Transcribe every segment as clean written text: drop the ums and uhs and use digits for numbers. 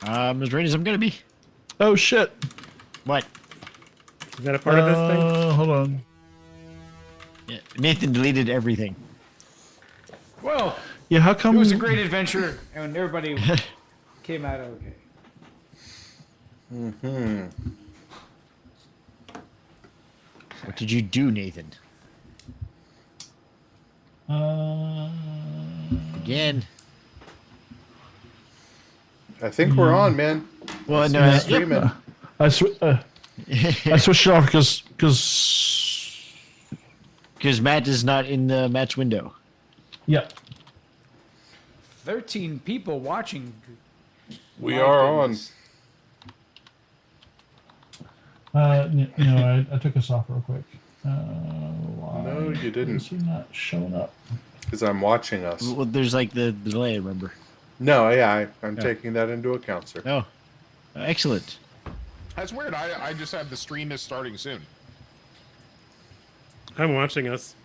As ready as I'm gonna be. Oh shit! What? Is that a part of this thing? Hold on. Yeah, Nathan deleted everything. Well, Yeah, how come? it was a great adventure, and everybody came out okay. What did you do, Nathan? Again. I think we're on, man. Well, no, Streaming. I switched it off because because Matt is not in the Matt's window. yeah. 13 people watching. We My are goodness. I took us off real quick. Why No, you is didn't. he not showing up? Because I'm watching us. Well, there's like the delay, remember? No, yeah, I'm taking that into account, sir. Oh, excellent. That's weird. I just have the stream is starting soon. I'm watching us.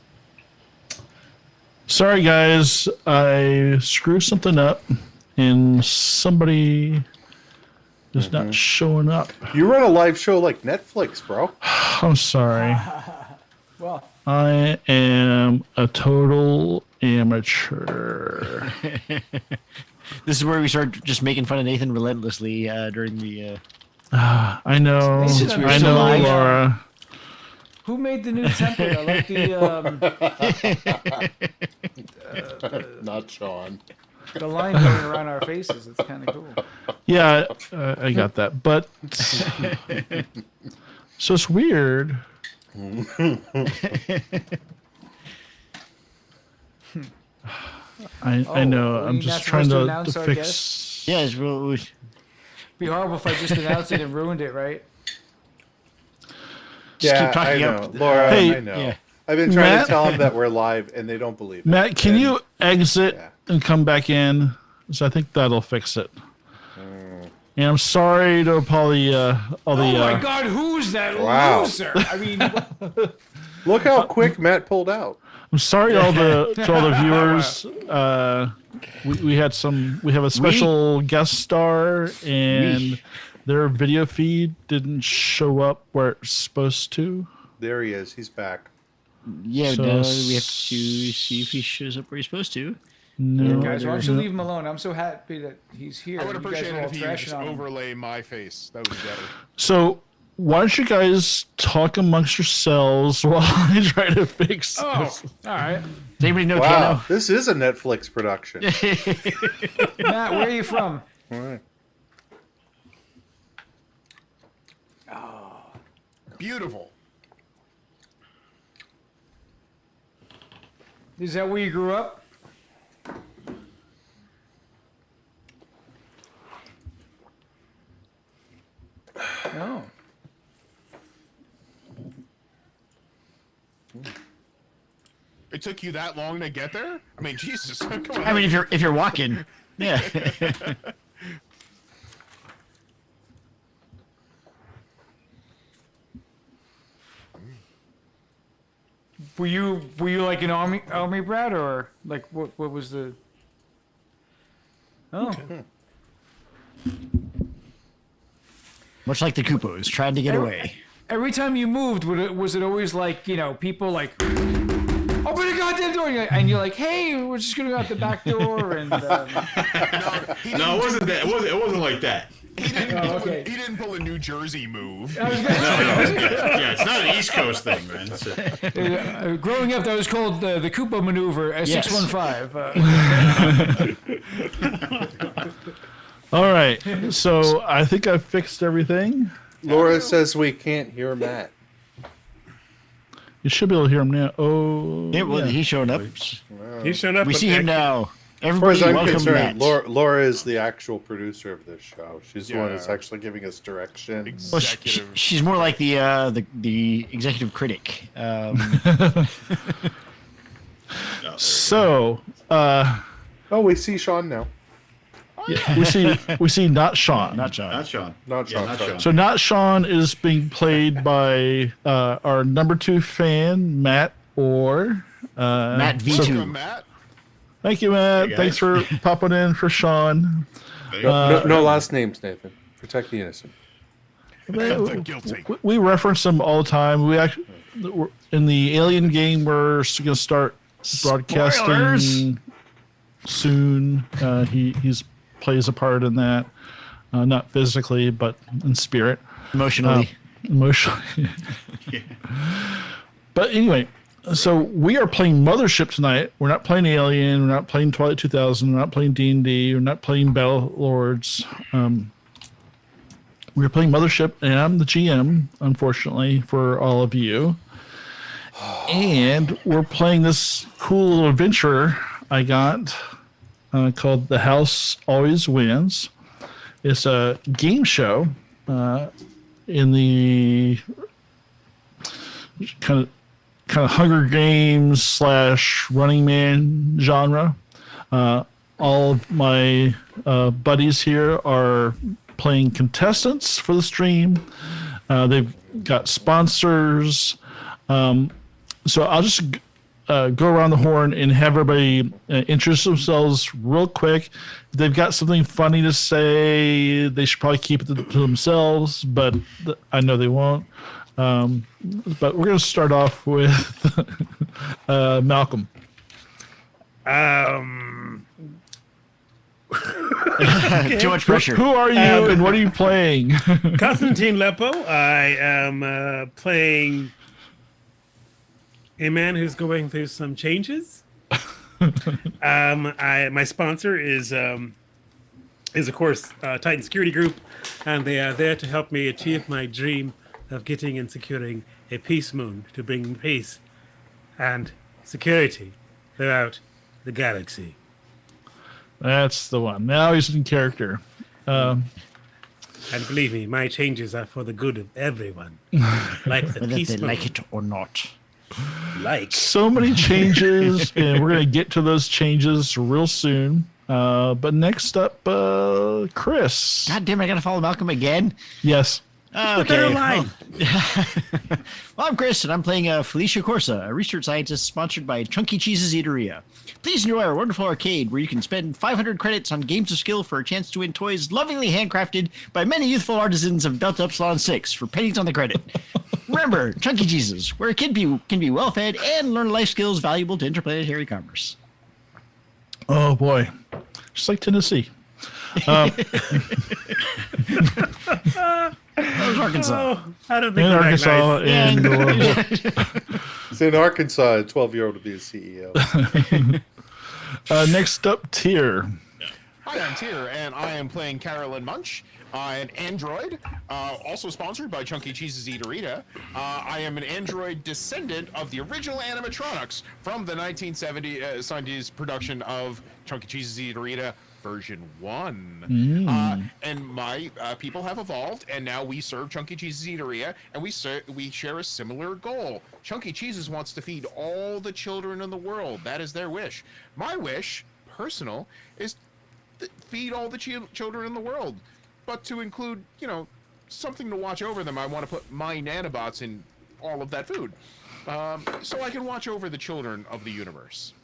Sorry, guys. I screwed something up, and somebody is not showing up. You run a live show like Netflix, bro. I'm sorry. Well, I am a total amateur. This is where we start just making fun of Nathan relentlessly during the. I know. Since we were I still know, live. Laura. who made the new template? I like Not Sean. the line going around our faces. It's kind of cool. Yeah, I got that. But so it's weird. I know. are I'm we just not trying supposed to to announce our fix. Yeah, it's Be horrible if I just announced it and ruined it, right? Just Yeah, keep talking I know. up. Laura, Hey, I know. yeah. I've been trying Matt? to tell them that we're live, and they don't believe it. Matt, can And- you exit yeah. and come back in? So I think that'll fix it. And I'm sorry to all the Oh my God, who's that Wow. loser? I mean, Look how quick Matt pulled out. I'm sorry to all the viewers. We have a special guest star, and their video feed didn't show up where it's supposed to. There he is. He's back. Yeah, So no, we have to see if he shows up where he's supposed to. No, guys, why don't you no. leave him alone? I'm so happy that he's here. I would You guys appreciate are it all if you would just trashing on him. overlay my face. That would be better. So why don't you guys talk amongst yourselves while I try to fix Oh, this? all right. Does anybody know Wow, this is a Netflix production. Matt, where are you from? All right. Beautiful. Is that where you grew up? No. It took you that long to get there? I mean, Jesus. Come on. I mean, if you're walking, yeah. Were you like an army brat, or like what was the? Oh. Much like the Koopos trying to get away. Every time you moved, was it always like, people like, open the goddamn door, and you're like, hey, we're just gonna go out the back door, and No, it wasn't that. It wasn't like that. okay. He didn't pull a New Jersey move. Yeah, it's not an East Coast thing, man. It's Growing up, that was called the Koopa maneuver, Yes. 615. All right, so I think I fixed everything. Laura says we can't hear Matt. You should be able to hear him now. Oh, Yeah, well, he's showing up. He's shown up. We but see him I- now. As far as Everybody, I'm welcome concerned, Matt. Laura is the actual producer of this show. She's the one Yeah. that's actually giving us direction. Well, Executive. she's more like the executive critic. so Oh, we see Sean now. we see not Sean. Not John. not Sean. Not Sean. Not sorry. Sean. So not Sean is being played by our number 2 fan, Matt Orr. Matt Welcome, V2. Matt. Thank you, Matt. Hey, guys. Thanks for popping in for Sean. No last names, Nathan. Protect the innocent. The guilty. We reference them all the time. We actually, in the Alien game, we're going to start broadcasting Spoilers! soon. He's plays a part in that, not physically, but in spirit, Emotionally. emotionally. But anyway, so we are playing Mothership tonight. We're not playing Alien. We're not playing Twilight 2000. We're not playing D&D. We're not playing Battle Lords. We're playing Mothership, and I'm the GM, unfortunately, for all of you. And we're playing this cool little adventure I got called The House Always Wins. It's a game show in the kind of Hunger Games / Running Man genre. All of my buddies here are playing contestants for the stream. They've got sponsors. So I'll just go around the horn and have everybody introduce themselves real quick. If they've got something funny to say, they should probably keep it to themselves, but I know they won't. But we're going to start off with Malcolm. Too much pressure. Who are you and what are you playing? Constantine Leppo. I am playing a man who's going through some changes. My sponsor is of course Titan Security Group, and they are there to help me achieve my dream of getting and securing a peace moon to bring peace and security throughout the galaxy. That's the one. Now he's in character. And believe me, my changes are for the good of everyone. Like the Whether peace they moon. like it or not. Like. So many changes, and we're going to get to those changes real soon. But next up, Chris. God damn it, I gotta follow Malcolm again. Yes. Okay. better line. Well, I'm Chris, and I'm playing Phylicia Corsa, a research scientist sponsored by Chunky Cheese's Eateria. Please enjoy our wonderful arcade, where you can spend 500 credits on games of skill for a chance to win toys lovingly handcrafted by many youthful artisans of Delta Upsilon 6 for pennies on the credit. Remember, Chunky Cheese's, where a kid can be well-fed and learn life skills valuable to interplanetary commerce. Oh, boy. Just like Tennessee. That was Arkansas. Oh, I don't think In we're Arkansas. that And It's in Arkansas, a 12-year-old to be a CEO. next up, Tier. Hi, I'm Tyr, and I am playing Caroline Munch, an android, also sponsored by Chunky Cheese's Eaterita. I am an android descendant of the original animatronics from the 1970s production of Chunky Cheese's Eaterita version 1. And my people have evolved, and now we serve Chunky Cheese's Eateria, and we share a similar goal. Chunky Cheese's wants to feed all the children in the world. That is their wish. My wish, personal, is feed all the children in the world, but to include, something to watch over them. I want to put my nanobots in all of that food, so I can watch over the children of the universe.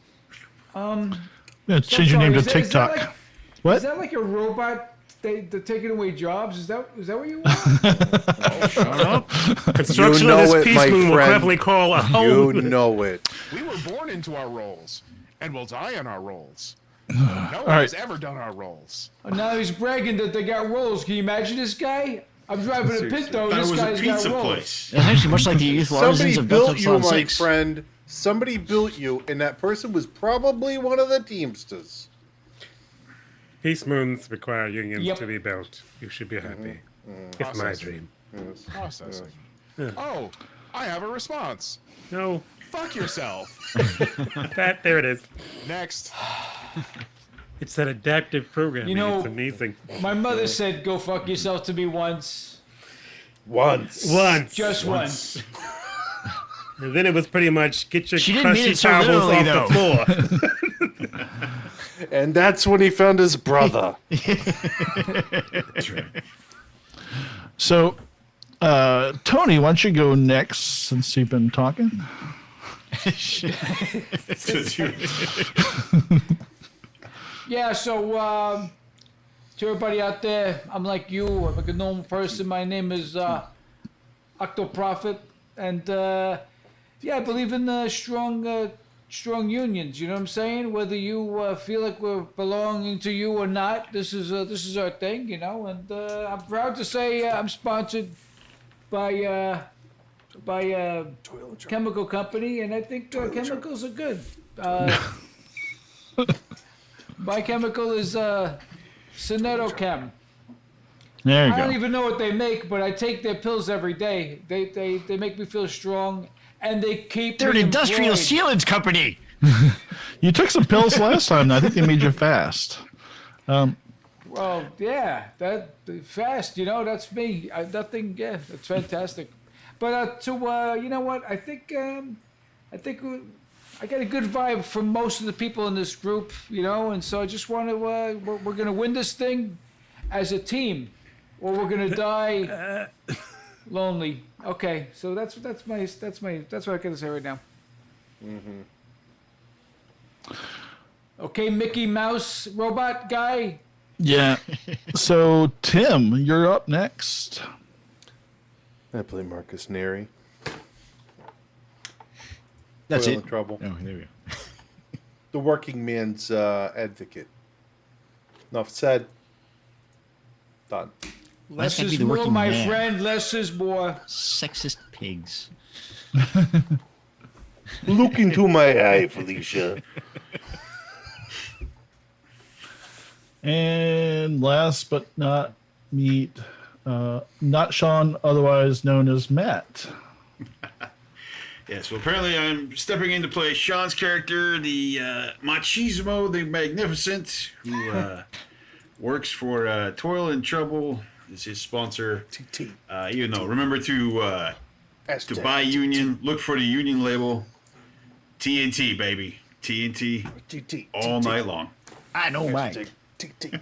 Yeah, change your name to TikTok. What? Is that like a robot? They're taking away jobs. Is that what you want? Construction You of know this it, peace my moon will friend. probably call a You home. know it. We were born into our roles, and we'll die on our roles. No one right. has ever done our roles. Now he's bragging that they got rolls. Can you imagine this guy? I'm driving a Pinto. That This was a guy's got pizza rolls. place. It's actually much like the youthful artisans Somebody of Delta built you, Upsilon my 6. friend. Somebody built you, and that person was probably one of the Teamsters. Peace moons require unions Yep. to be built. You should be happy. It's my Processing. dream. Processing. Oh, I have a response. No, Fuck yourself. there it is. Next. It's that adaptive programming. It's amazing. My mother said, "Go fuck yourself" to me once, Once. just once. And then it was pretty much get your She didn't mean crusty it so towels literally, off the floor. And that's when he found his brother. So, Tony, why don't you go next since you've been talking? Yeah. So to everybody out there, I'm like you. I'm like a normal person. My name is Octa Profit, and yeah, I believe in strong unions. You know what I'm saying? Whether you feel like we're belonging to you or not, this is our thing, you know. And I'm proud to say I'm sponsored by a chemical company, and I think chemicals are good. My chemical is Cinetochem. There you I don't go. even know what they make, but I take their pills every day. They make me feel strong, and they keep They're an me industrial employed. sealants company. You took some pills last time. And I think they made you fast. Well, yeah, that fast. You know, that's me. Nothing. Yeah, that's fantastic. But you know what? I think I got a good vibe from most of the people in this group. You know, and so I just want to. We're gonna win this thing as a team, or we're gonna die lonely. Okay, so that's what I gotta say right now. Mm-hmm. Okay, Mickey Mouse robot guy. Yeah. So, Tim, you're up next. I play Marcus Nary. That's Toil it. and Trouble. Oh, there we go. The working man's advocate. Enough said. Done. Less can't be is the more, working my man. friend. Less is more. Sexist pigs. Look into my eye, Phylicia. And last but not not Sean, otherwise known as Matt. Yes, well, apparently I'm stepping in to play Sean's character, the Machismo the Magnificent, who works for Toil and Trouble, is his sponsor. TT. Even though, remember to buy Union, look for the Union label, TNT, baby. TNT TT. all night long. I know mine. TT.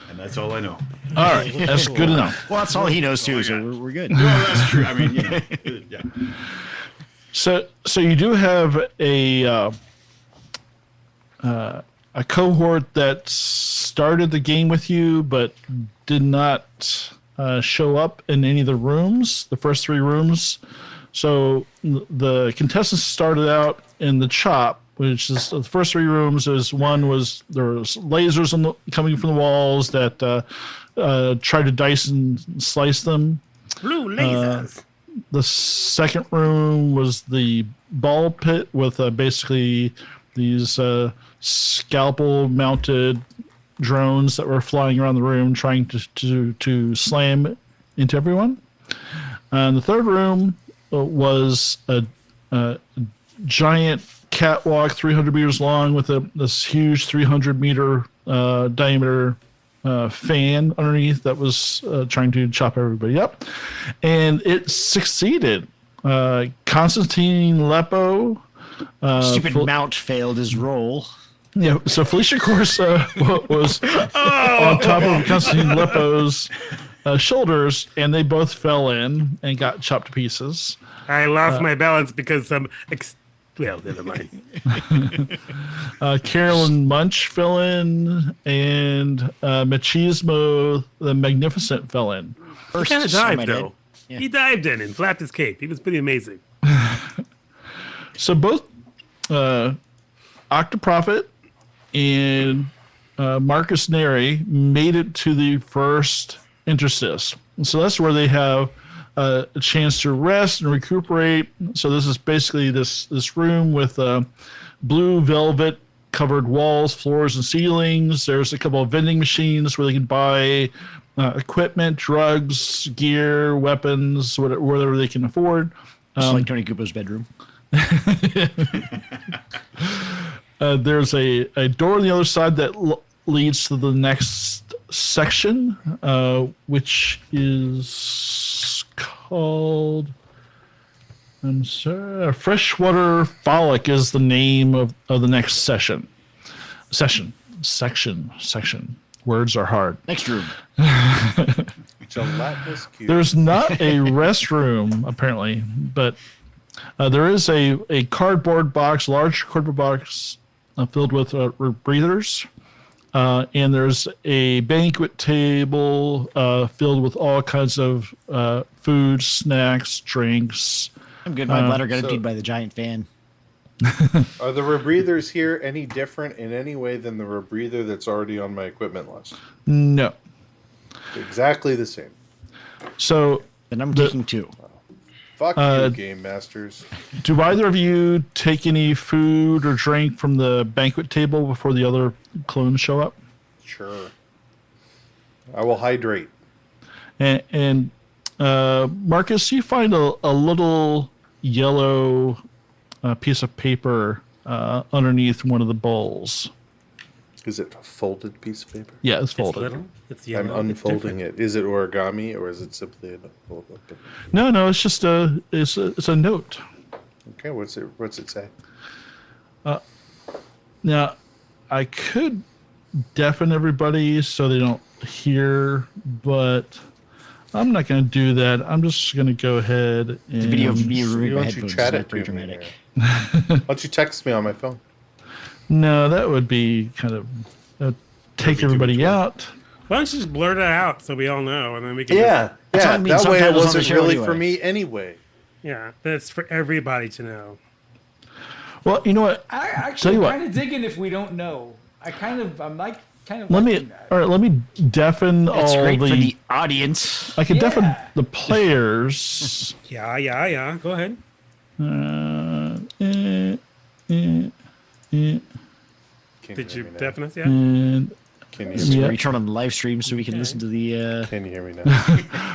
And that's all I know. All right, that's good enough. Well, that's all he knows too, Oh, so yeah. we're good. Well, that's true. I mean, you know, yeah. So you do have a cohort that started the game with you, but did not show up in any of the rooms, the first 3 rooms. So the contestants started out in the chop, which is the first 3 rooms. There was lasers coming from the walls that tried to dice and slice them. Blue lasers. The second room was the ball pit with basically these scalpel-mounted drones that were flying around the room trying to slam into everyone. And the third room was a giant catwalk 300 meters long with this huge 300-meter diameter fan underneath that was trying to chop everybody up. And it succeeded. Constantine Leppo. Stupid mount failed his roll. Yeah, so Phylicia Corsa was on top of Constantine Leppo's shoulders, and they both fell in and got chopped to pieces. I lost my balance because well, never mind. Caroline Munch fell in, and Machismo the Magnificent fell in. He First, kind of on my dived, head. though. Yeah. He dived in and flapped his cape. He was pretty amazing. So both Octa Profit and Marcus Nary made it to the first Interstice. And so that's where they have a chance to rest and recuperate. So this is basically this room with blue velvet covered walls, floors, and ceilings. There's a couple of vending machines where they can buy equipment, drugs, gear, weapons, whatever they can afford. Just like Tony Kupo's bedroom. There's a door on the other side that leads to the next section, which is called Freshwater Frolic is the name of the next section. Section. Words are hard. Next room. Gelatinous cube. There's not a restroom apparently, but there is a cardboard box, large cardboard box filled with breathers. And there's a banquet table filled with all kinds of food, snacks, drinks. I'm good. My bladder got emptied by the giant fan. Are the rebreathers here any different in any way than the rebreather that's already on my equipment list? No. Exactly the same. So, And I'm taking 2. Fuck you, Game Masters. do either of you take any food or drink from the banquet table before the other clones show up? Sure. I will hydrate. And Marcus, you find a little yellow piece of paper underneath one of the bowls. Is it a folded piece of paper? Yeah, it's It's folded. little. It's I'm yellow. It's unfolding different. it. Is it origami or is it simply a fold? No, it's just it's a note. Okay, what's it say? Now, I could deafen everybody so they don't hear, but I'm not going to do that. I'm just going to go ahead and The video of me removing my Why don't you headphones is chat not it very to me? dramatic. Why don't you text me on my phone? No, that would be kind of take everybody out. Why don't you just blurt it out so we all know, and then we can. Yeah, That's yeah. what I mean, That way it subtitles on the wasn't show really anyway. for me anyway. Yeah, that's for everybody to know. Well, you know what? I Tell actually you what. kind of digging if we don't know. I'm like kind of Let me liking that. all right. Let me deafen That's all great the. for the audience. I can deafen Yeah. the players. Yeah. Go ahead. Did you deafen us yet? And Can you hear me? Yeah. We turn on the live stream so we can listen to the Can you hear me now?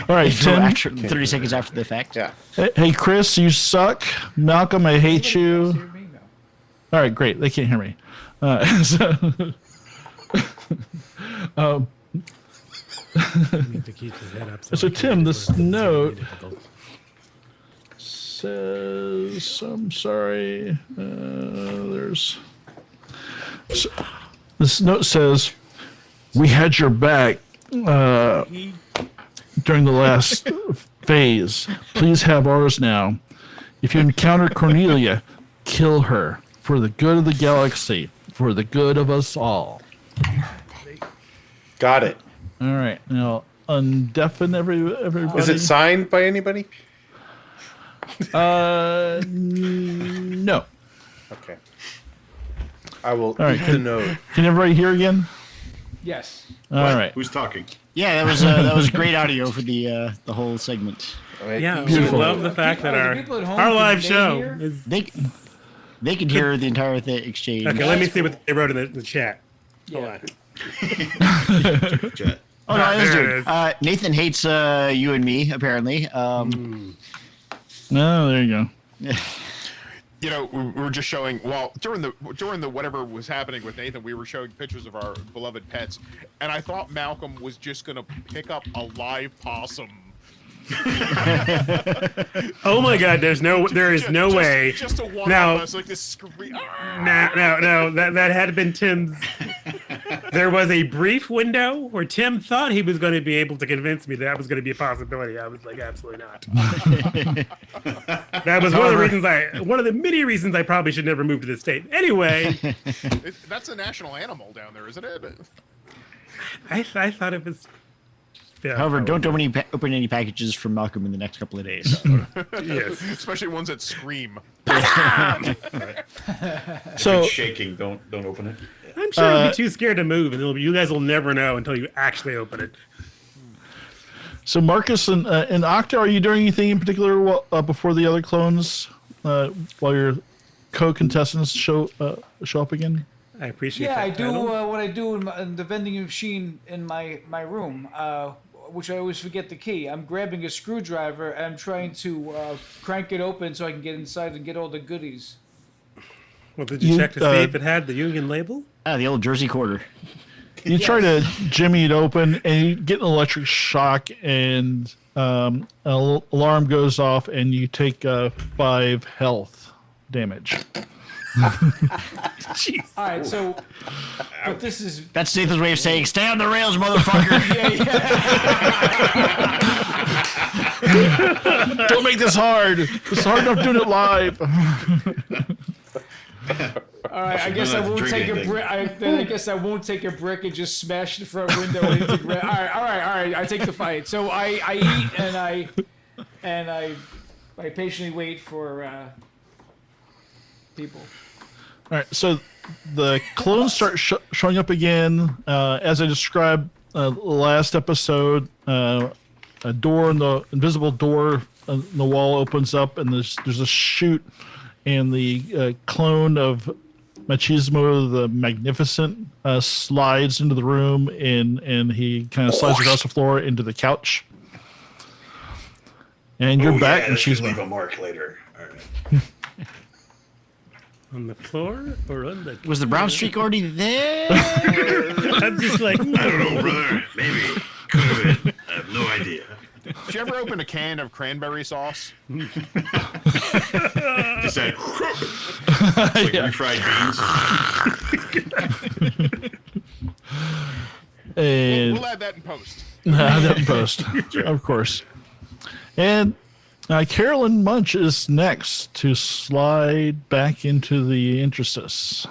all right, so Tim. after 30 seconds after the fact. Yeah. Hey, Chris, you suck. Malcolm, I hate Nobody else you. hear me? No. All right, great. They can't hear me. So, Need to keep his head up So, we can Tim, get this where it's note- difficult. says, I'm sorry. There's. So, this note says, "We had your back during the last phase. Please have ours now. If you encounter Cornelia, kill her for the good of the galaxy, for the good of us all." Got it. All right, now undeafen everybody. Is it signed by anybody? No. Okay. I will right, eat the note. Can everybody hear again? Yes. All right. Who's talking? Yeah, that was great audio for the whole segment. Yeah, we Beautiful. love the fact that Are the our people at home, our can live they show hear? is. They could hear the entire exchange. Okay, let me see what they wrote in the chat. Hold on. Chat. Oh no, let's There do it it. Nathan hates you and me apparently. No, there you go. You know, we were just showing. Well, during the whatever was happening with Nathan, we were showing pictures of our beloved pets, and I thought Malcolm was just gonna pick up a live possum. Oh my God! There is no way. Just a one Now- of us, like this scream. No. That had been Tim's. There was a brief window where Tim thought he was going to be able to convince me that was going to be a possibility. I was like, absolutely not. That was one of the many reasons I probably should never move to this state. Anyway, That's a national animal down there, isn't it? I thought it was. Yeah, However, don't open any packages from Malcolm in the next couple of days. Yes. Especially ones that scream. So, It's shaking. Don't open it. I'm sure he'll be too scared to move, and you guys will never know until you actually open it. so Marcus and Octa, are you doing anything in particular before the other clones, while your co-contestants show up again? I appreciate Yeah, that. I do title. what I do in the vending machine in my room, which I always forget the key. I'm grabbing a screwdriver and I'm trying to crank it open so I can get inside and get all the goodies. Well, did you You, check to see if it had the Union label? The old Jersey Quarter. You try to jimmy it open, and you get an electric shock, and an alarm goes off, and you take 5 health damage. Jeez. All right, so but this is That's Nathan's way of saying, "Stay on the rails, motherfucker." Don't make this hard. It's hard enough doing it live. All right, I guess I not to won't drink take a anything. brick. I guess I won't take a brick and just smash the front window. Into the all right. I take the fight. So I eat and I patiently wait for people. All right, so the clones start showing up again. As I described last episode, a door in the invisible door in the wall opens up, and there's a chute, and the clone of Machismo the Magnificent slides into the room, and he kind of slides across the floor into the couch. And you're back, That should Machismo. leave a mark later. All right. On the floor or on the? Was the brown streak already there? I'm just like, I don't know, brother. Maybe. Could have been. I have no idea. Did you ever open a can of cranberry sauce? Just that. Like refried beans. And We'll add that in post. that in post, of course. And Caroline Munch is next to slide back into the Interstice.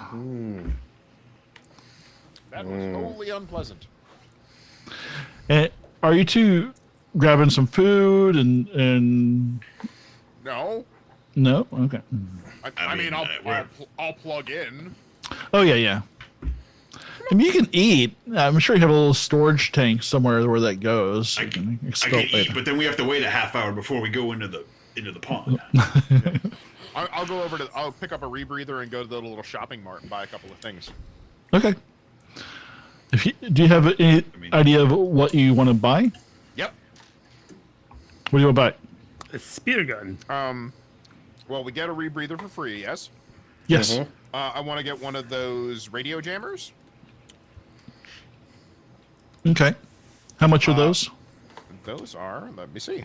That was wholly unpleasant. And are you two grabbing some food and No. no? Okay. I mean, we're- I'll plug in. Oh yeah. I mean, you can eat. I'm sure you have a little storage tank somewhere where that goes. I You can expel it eat, later. but then we have to wait a half hour before we go into the pond. I'll go over to. I'll pick up a rebreather and go to the little shopping mart and buy a couple of things. Okay. Do you have any idea of what you want to buy? Yep. What do you want to buy? a spear gun. Well, we get a rebreather for free. Yes. Yes. I want to get one of those radio jammers. Okay. How much are those? Those are. Let me see.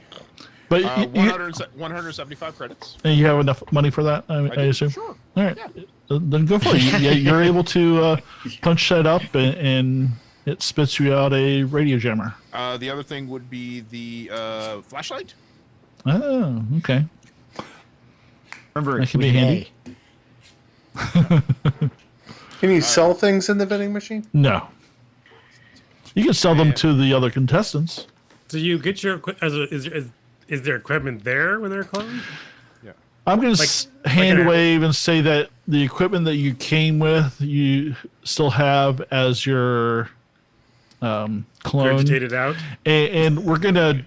But 175 credits. you have enough money for that, I do, assume? sure. All right. Then go for it. You're able to punch that up, and it spits you out a radio jammer. The other thing would be the flashlight. Oh, okay. Remember, That could we be handy. Can you sell things in the vending machine? No. You can sell them to the other contestants. Do you get your is there equipment there when they're cloned? I'm going to hand an- wave and say that the equipment that you came with, you still have as your clone. Regurgitated out. And we're going to,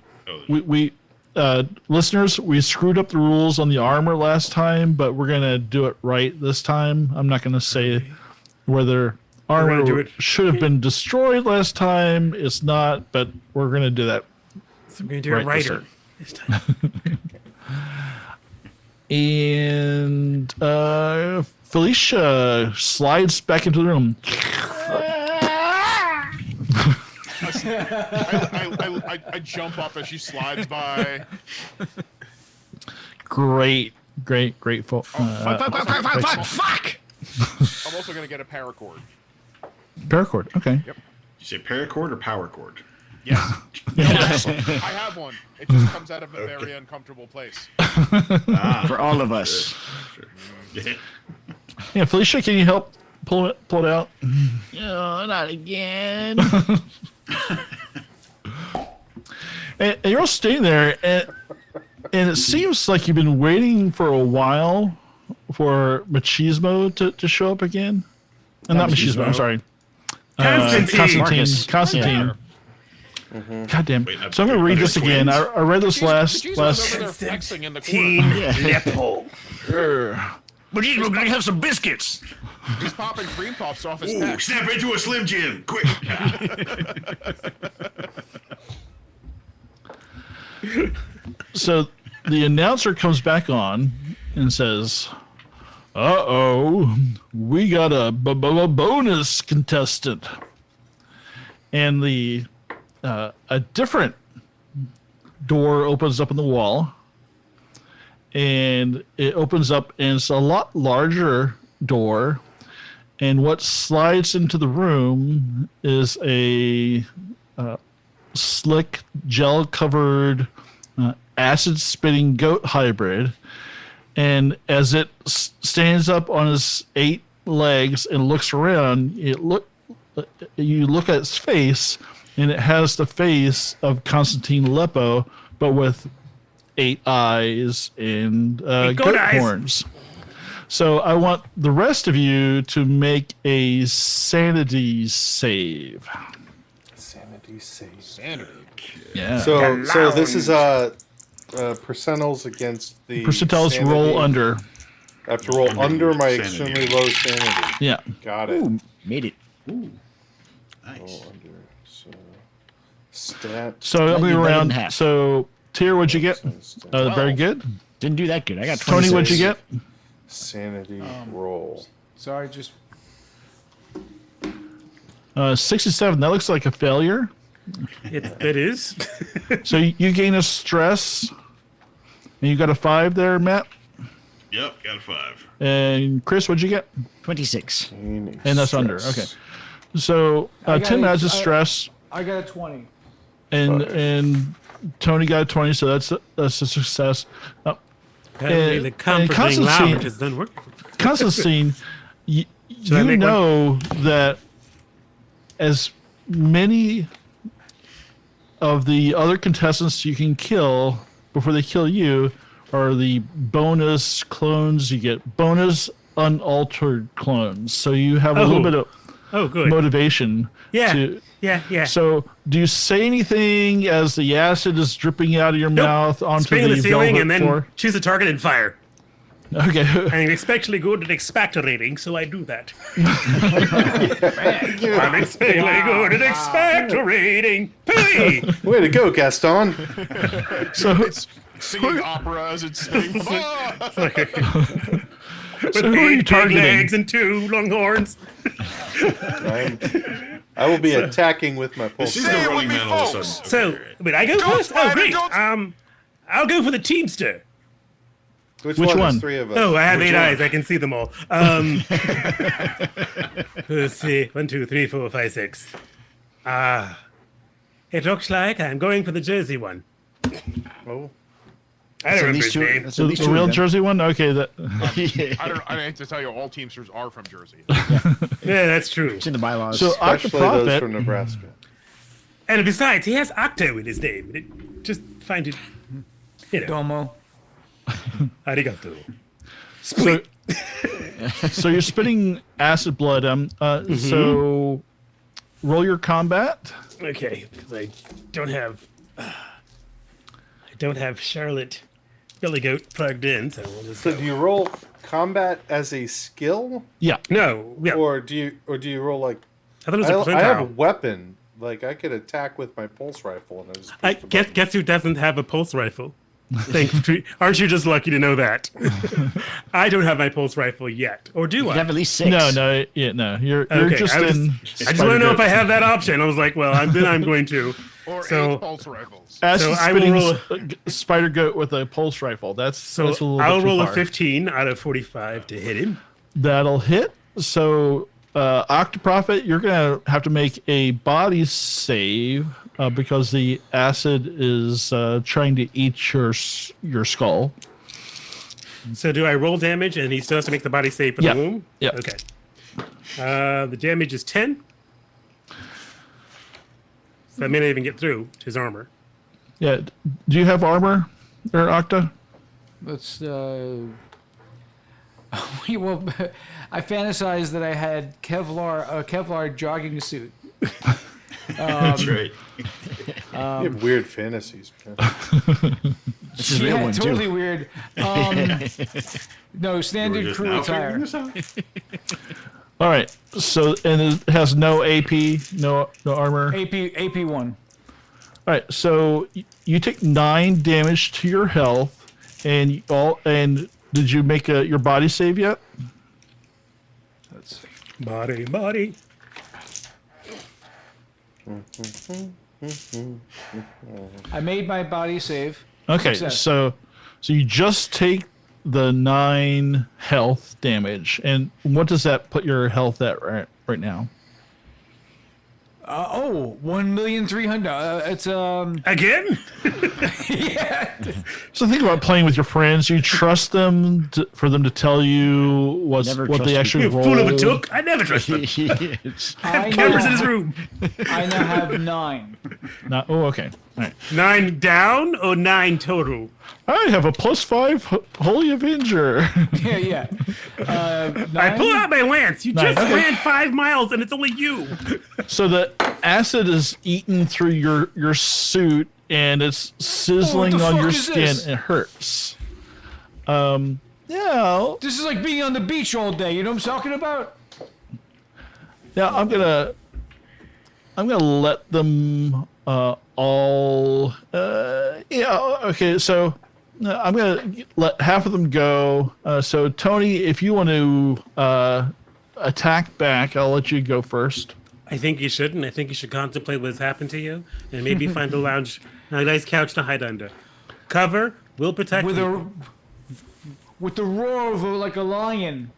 we listeners, we screwed up the rules on the armor last time, but we're going to do it right this time. I'm not going to say whether gonna do armor it. should have been destroyed last time. It's not, but we're going to do that. So I'm going to do Right, it righter this time. And Phylicia slides back into the room. I jump up as she slides by. Great. fuck! I'm also going to get a paracord. Paracord. Okay. Yep. You say paracord or power cord? Yes. No, I have one. It just comes out of a very uncomfortable place. For all of us. Yeah. Yeah, Phylicia, can you help pull it out? No, not again. And you're all staying there, and it seems like you've been waiting for a while for Machismo to show up again. Not Machismo. I'm sorry. Constantine. Constantine. God damn. Wait, So I'm going to read are this they again. twins? I read this last. Jesus over there Constantine flexing in the corner. Leppo. But we're going to have some biscuits. He's popping cream puffs off his Ooh, neck. snap into a Slim Jim, quick! So the announcer comes back on and says, "Uh-oh, we got a bonus contestant." And a different door opens up in the wall. And it opens up, and it's a lot larger door. And what slides into the room is a slick, gel-covered, acid-spitting goat hybrid. And as it stands up on his 8 legs and looks around, you look at its face, and it has the face of Constantine Leppo, but with 8 eyes and goat horns. So I want the rest of you to make a sanity save. Sanity save. Sanity. Yeah. So this is percentiles against the Percentiles sanity. roll under. I have to roll under my sanity. extremely low sanity. Yeah. Got it. Ooh, made it. Ooh, nice. Roll under. So stat. So I'll be you cut it in around. half. So Tyr, what'd you get? Very good. Didn't do that good. I got 26. Tony, what'd you get? Sanity roll. Sorry, just 67. That looks like a failure. It is. So you gain a stress, and you got a 5 there, Matt. Yep, got a 5. And Chris, what'd you get? 26. And that's under. Okay. So I got Tim a- has a I- stress, I got a 20. and Tony got a 20, so that's a success. Apparently, And- the comforting Constantine- lounge has done work. Constantine, I you make know that as many of the other contestants you can kill before they kill you are the bonus clones. You get bonus unaltered clones, so you have a little Oh. bit of Oh, good. motivation. Yeah. To, Yeah. so, do you say anything as the acid is dripping out of your mouth onto Spring the the ceiling velvet and then floor? choose a target and fire. Okay. I'm especially good at expectorating, so I do that. I'm especially good at expectorating. Hey! Way to go, Gaston. so, Singing opera as it's spinning. Ah! With who are you 8 big targeting? legs and 2 long horns. I will be attacking with my pulse. She's Say the it running with me, man all of a folks. sudden. So, wait, I go first? Oh, Spider, great. don't- I'll go for the Teamster. Which Which one? one? There's 3 of us. Oh, I have Which 8 one? eyes. I can see them all. Let's see. 1, 2, 3, 4, 5, 6. It looks like I'm going for the Jersey one. Oh. I don't remember least his two- name. that's the, at least the two real of them. Jersey one? Okay, that I hate to tell you, all Teamsters are from Jersey. Yeah, that's true. It's in the bylaws. so Octa Especially those Profit. from Nebraska. And besides, he has Octo in his name. Just find it, Domo. arigato. So, so you're spitting acid blood. So roll your combat. Okay, because I don't have Charlotte Billy Goat plugged in, so we'll just So go. do you roll combat as a skill, Yeah. No, yeah. or do you roll like? I thought it was a I have a percentile. weapon. Like I could attack with my pulse rifle, and I just. I push the button. guess who doesn't have a pulse rifle? Aren't you just lucky to know that? I don't have my pulse rifle yet, or do you I? have at least 6. No. You're Okay, just I in. just want to know if I have that option. I was like, well, then I'm going to. Or So- 8 pulse rifles. Acid so I will spitting roll spider goat with a pulse rifle. That's a little I'll bit too roll a far. 15 out of 45 to hit him. That'll hit. So, Octa Profit, you're gonna have to make a body save because the acid is trying to eat your skull. So do I roll damage and he still has to make the body save for Yeah. the wound? Yeah. Okay. The damage is 10. So that may not even get through his armor. Yeah. Do you have armor, there, Octa? Let's. Well, I fantasized that I had a Kevlar jogging suit. That's right. You have weird fantasies. Man. This is a real Yeah, one, totally too. weird. No, We're standard just crew now attire. figuring this out. All right. So, and it has no AP, no armor. AP1. All right. So you take 9 damage to your health, and did you make your body save yet? Let's see. Body. I made my body save. Okay, Success. so you just take the 9 health damage, and what does that put your health at right now? 1,300,000. It's Again? yeah. So think about playing with your friends. You trust them for them to tell you what Never they trust actually You rolled. fool of a took. I never trust them. It's- I Cameras in his now, room. I now have 9. Oh, okay. All right. 9 down or 9 total? I have a +5 Holy Avenger. Yeah. I pull out my lance. You Nice. just Okay. ran 5 miles and it's only you. So the acid is eaten through your suit, and it's sizzling the on fuck your is skin. this? It hurts. Yeah. This is like being on the beach all day. You know what I'm talking about? Yeah, I'm gonna let them all. Okay. So I'm gonna let half of them go. So Tony, if you want to attack back, I'll let you go first. I think you shouldn't. I think you should contemplate what's happened to you and maybe find a nice couch to hide under. Cover will protect With you. with the roar of like a lion,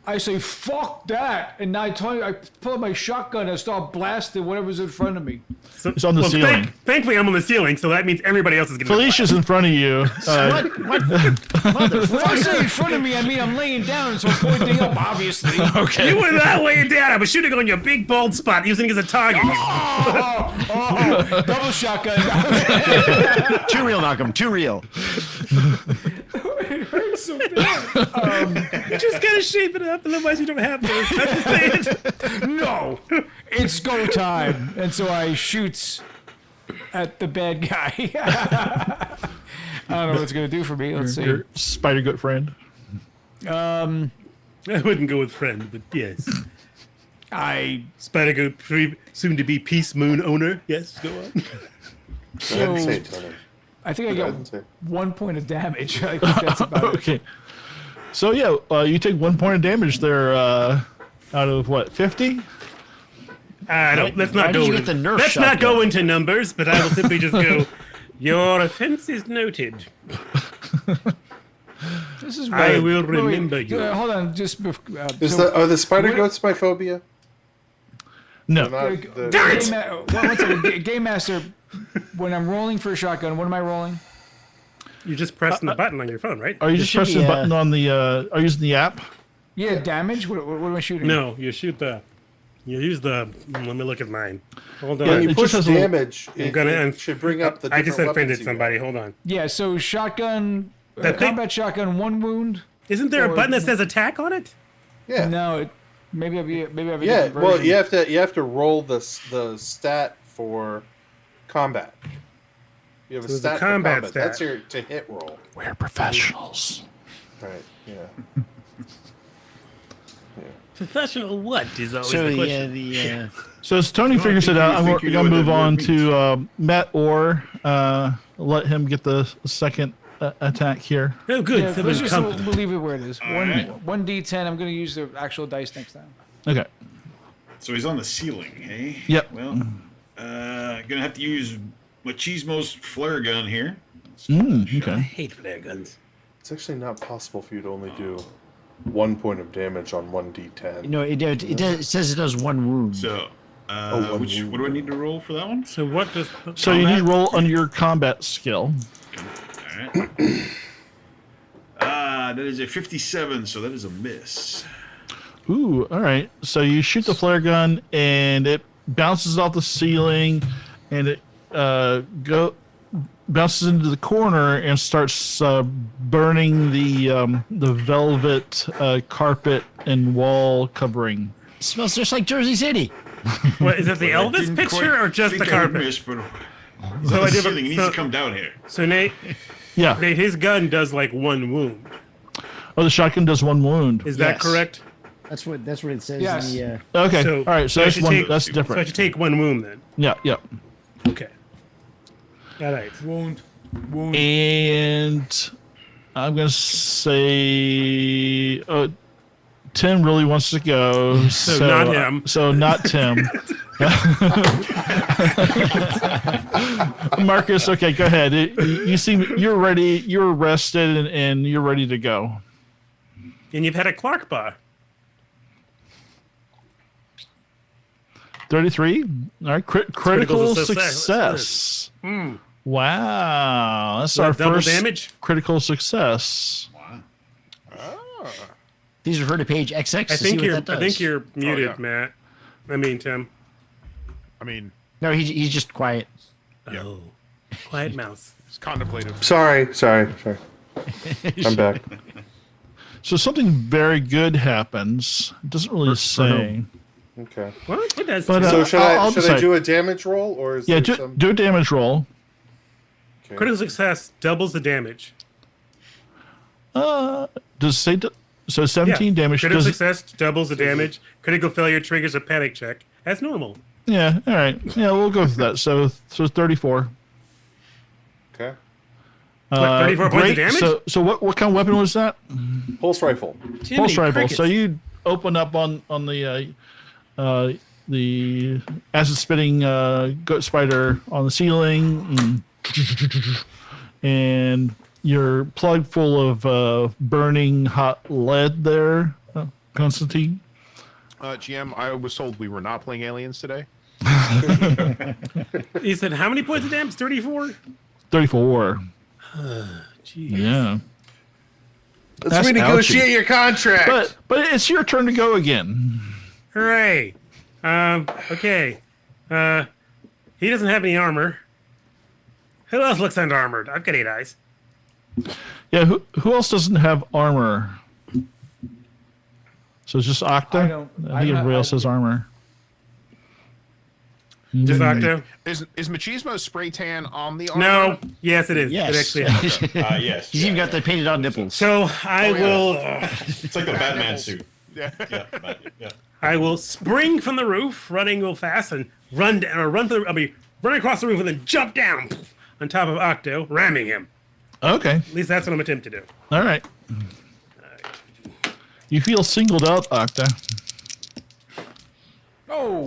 I say fuck that, and I pull out my shotgun and start blasting whatever's in front of me. So, It's on the ceiling. Thankfully, I'm on the ceiling, so that means everybody else is going to Felicia's in front of you. what? When I say in front of me, I mean I'm laying down, so I'm pointing up, obviously. Okay. You were not laying down. I was shooting on your big bald spot, using it as a target. Double shotgun. Too real, Malcolm. Too real. It hurts so bad. You just gotta shape it up, otherwise you don't have to. I'm just saying. No, it's go time, and so I shoots at the bad guy. I don't know what it's gonna do for me. Let's see. Your spider goat friend. I wouldn't go with friend, but yes. Spider Goat, soon to be Peace Moon owner. Yes, go on. Go ahead and say it, Tony. I think I Go ahead got and say it. 1 point of damage. I think that's about it. Okay. So yeah, you take 1 point of damage there out of what, 50? Let's why not did go. you get the Nerf Let's not go shotgun? into numbers, but I will simply just go. Your offense is noted. This is I weird. will Wait, remember you. Hold on, just Are the spider what- goats my phobia? No. Not the- Damn it! One second, Game Master. When I'm rolling for a shotgun, what am I rolling? You're just pressing the button on your phone, right? Are you just should pressing be, the button on the? Are you using the app? Yeah, damage. What am I shooting? No, you shoot the. You use the. Let me look at mine. Hold on. Yeah, When you it push just has a little- damage, I'm gonna. it should bring up the I just different offended weapons you got. somebody. Hold on. Yeah, so shotgun, That thing- combat shotgun, 1 wound. Isn't there a Or- button that says attack on it? Yeah. No, maybe I've a Yeah. different Well, version. you have to roll the stat for combat. You have a So there's a stat combat for combat. stat. That's your to hit roll. We're professionals. Right. Yeah. Professional what is always So the the question. So as Tony figures think it out, you I'm think you gonna know what move that on word to Matt Orr. Let him get the second attack here. Oh, good. Yeah, so let's there's just company. we'll leave it where it is. right. 1d10. I'm going to use the actual dice next time. Okay. So he's on the ceiling, hey? Yep. Well, gonna have to use Machismo's flare gun here. I Okay. hate flare guns. It's actually not possible for you to only do 1 point of damage on 1d10. No, it says it does 1 wound. So, one what do I need to roll for that one? So what does? So you need to roll on your combat skill. All right. That is a 57, so that is a miss. Ooh, all right. So you shoot the flare gun, and it bounces off the ceiling, and it bounces into the corner and starts burning the velvet carpet and wall covering. It smells just like Jersey City. What is it? The I Elvis didn't picture quite or just the think I would carpet? miss, but So I the did. ceiling needs So, to come down here. so Nate, Yeah. his gun does like 1 wound. Oh, the shotgun does 1 wound. Is that Yes. correct? That's what it says Yes. in the. Okay. So, all right. So I that's should one. take- That's So I different. should take 1 wound then. Yeah. Yeah. Okay. All right. Wound. And I'm gonna say, Tim really wants to go. So not him. So not Tim. Marcus, okay, go ahead. You seem you're ready. You're rested and you're ready to go. And you've had a Clark bar. 33. All right, critical success. Hmm. Wow, that's So our double first damage? critical success. Wow. Please refer to page XX I to see think what you're. that does. I think you're muted, yeah. Matt. I mean, Tim. I mean, No, he's just quiet. Oh, quiet mouse. it's contemplative. Sorry. I'm back. So something very good happens. It doesn't really say. Okay. What? It does. But, too. So should I'll I decide. do a damage roll or is Yeah, there do, some? do a damage roll. Okay. Critical success doubles the damage. Does it say so? 17 damage. Critical Does it- success doubles the damage. Critical failure triggers a panic check. That's normal. yeah. All right. Yeah, we'll go with that. So 34. Okay. 34 points of damage? So what kind of weapon was that? Pulse rifle. Jiminy Pulse rifle. crickets. So you open up on the acid spitting goat spider on the ceiling, and you're plugged full of burning hot lead there, Constantine. GM, I was told we were not playing aliens today. He said, how many points of damage? 34? 34. Jeez. Yeah. Let's That's renegotiate ouchie. your contract. But it's your turn to go again. Hooray. Okay. He doesn't have any armor. Who else looks under-armored? I've got 8 eyes. Yeah, who else doesn't have armor? So it's just Octa? I don't- I think everybody else has armor. Just Octo? Is Machismo spray tan on the armor? No. Yes, it is. Yes. It actually is. Yes. He's even got the painted on nipples. So I will... It's like the Batman suit. Yeah. Yeah. I will spring from the roof, running real fast, and run across the roof and then jump down on top of Octo, ramming him. Okay. At least that's what I'm attempting to do. All right. You feel singled out, Octa. Oh,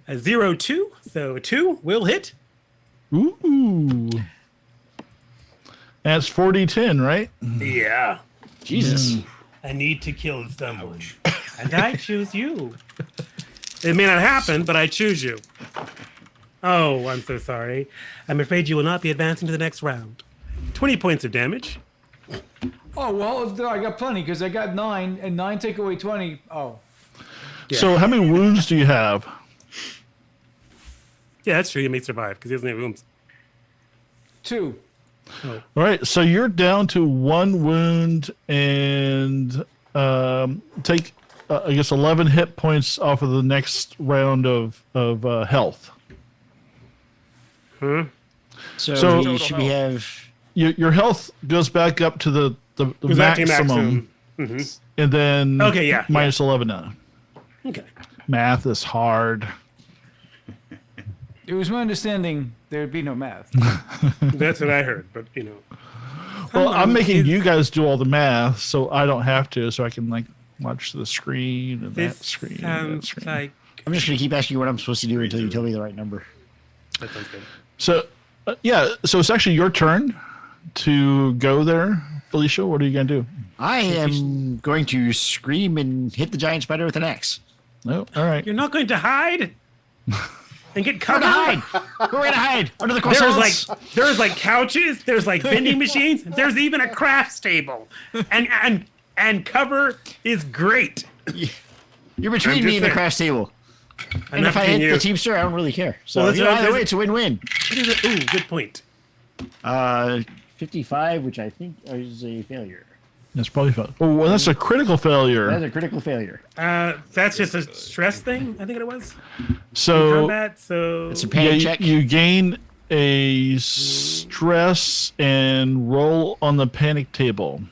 A 0-2, so 2 will hit. Ooh. That's 40-10, right? Yeah. Jesus. I need to kill someone. And I choose you. It may not happen, but I choose you. Oh, I'm so sorry. I'm afraid you will not be advancing to the next round. 20 points of damage. oh well, I got plenty because I got 9, and 9 take away 20. Oh, So how many wounds do you have? Yeah, that's true. He may survive because he doesn't have wounds. 2. All right, so you're down to 1 wound and take, I guess, 11 hit points off of the next round of health. So- we have Your health goes back up to the Goes back to maximum, and then Okay, yeah, minus 11 now. Okay. Math is hard. It was my understanding there'd be no math. That's what I heard, but you know. Well, I'm making it's- you guys do all the math, so I don't have to, so I can like watch the screen and that This screen. And that sounds screen. like. I'm just gonna keep asking you what I'm supposed to do until you tell me the right number. That sounds good. So, yeah, so it's actually your turn to go there, Phylicia. What are you gonna do? I am going to scream and hit the giant spider with an axe. No, all right. You're not going to hide and get Where covered. to hide? Where to hide? Under the croissants? There's like couches. There's like vending machines. There's even a crafts table, and cover is great. You're between I'm me just and the saying. craft table. I'm And not if I between hit you. the Teamster, I don't really care. So Well, that's you know, what either I'm- way, it's a win-win. What is it? Ooh, good point. 55, which I think is a failure. That's probably fun. Oh, well, that's a critical failure. That's a critical failure. That's just a stress thing. I think it was So combat. So It's a yeah, panic check. you gain a stress and roll on the panic table.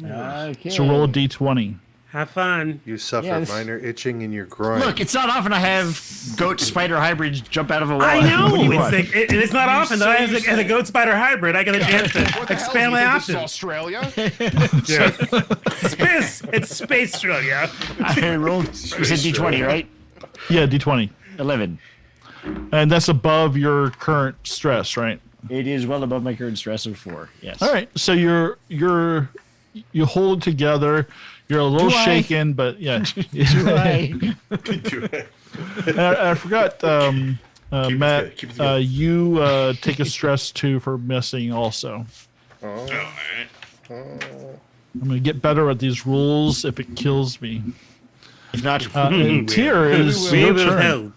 Okay. So roll a d20. have fun. You suffer Yes. minor itching in your groin. Look, it's not often I have goat spider hybrids jump out of a wall. I know. What do you It's want? like, it's not often that I have as a goat spider hybrid. I get a chance to What the expand hell? my You think this is options. Australia? Space. It's Space Australia. I rolled. You said D20, right? Yeah, d20. 11. And that's above your current stress, right? It is well above my current stress of 4. Yes. All right. So you hold it together. You're a little Do I? shaken, but yeah. Right. I forgot, Matt. Keep it together. You take a stress 2 for missing also. Oh, all right. I'm gonna get better at these rules if it kills me. If not, And Tyr is We your will turn. help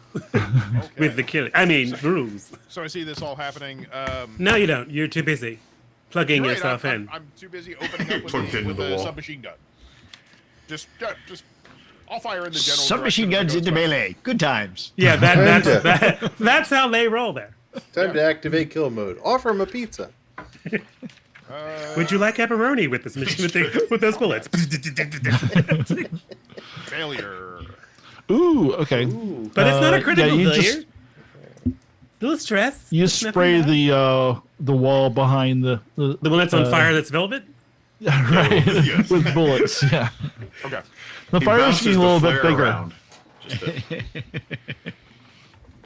with the killing. I mean, rules. So I see this all happening. No, you don't. You're too busy plugging You're right, yourself in. I'm too busy opening up Plugged into with the the wall. submachine gun. Just, I'll fire in the general. submachine direction of guns the into ghost melee. Good times. Yeah, that's how they roll there. Time to activate kill mode. Offer him a pizza. Would you like pepperoni with this machine with those bullets? spider. Failure. Ooh, okay. But it's not a critical you failure. Little stress. You It's nothing spray bad. the wall behind the The one that's on fire that's velvet? right Yes. with bullets. Yeah, Okay. the He fire's bounces getting a the little bit flare bigger. around.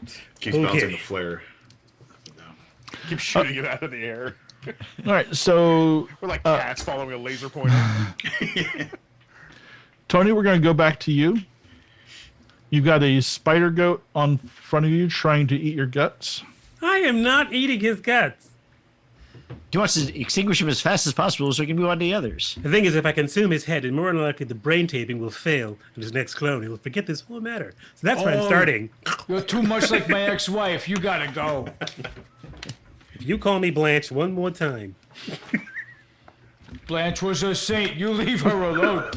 Just keeps bouncing the flare. Keep shooting it out of the air. All right, so We're like cats following a laser pointer. Tony, we're going to go back to you. You've got a spider goat on front of you trying to eat your guts. I am not eating his guts. He wants to extinguish him as fast as possible so he can move on to the others. The thing is, if I consume his head, and more than likely the brain taping will fail, and his next clone, he'll forget this whole matter. So that's where I'm starting. You're too much like my ex-wife. You gotta go. If you call me Blanche one more time, Blanche was a saint. You leave her alone.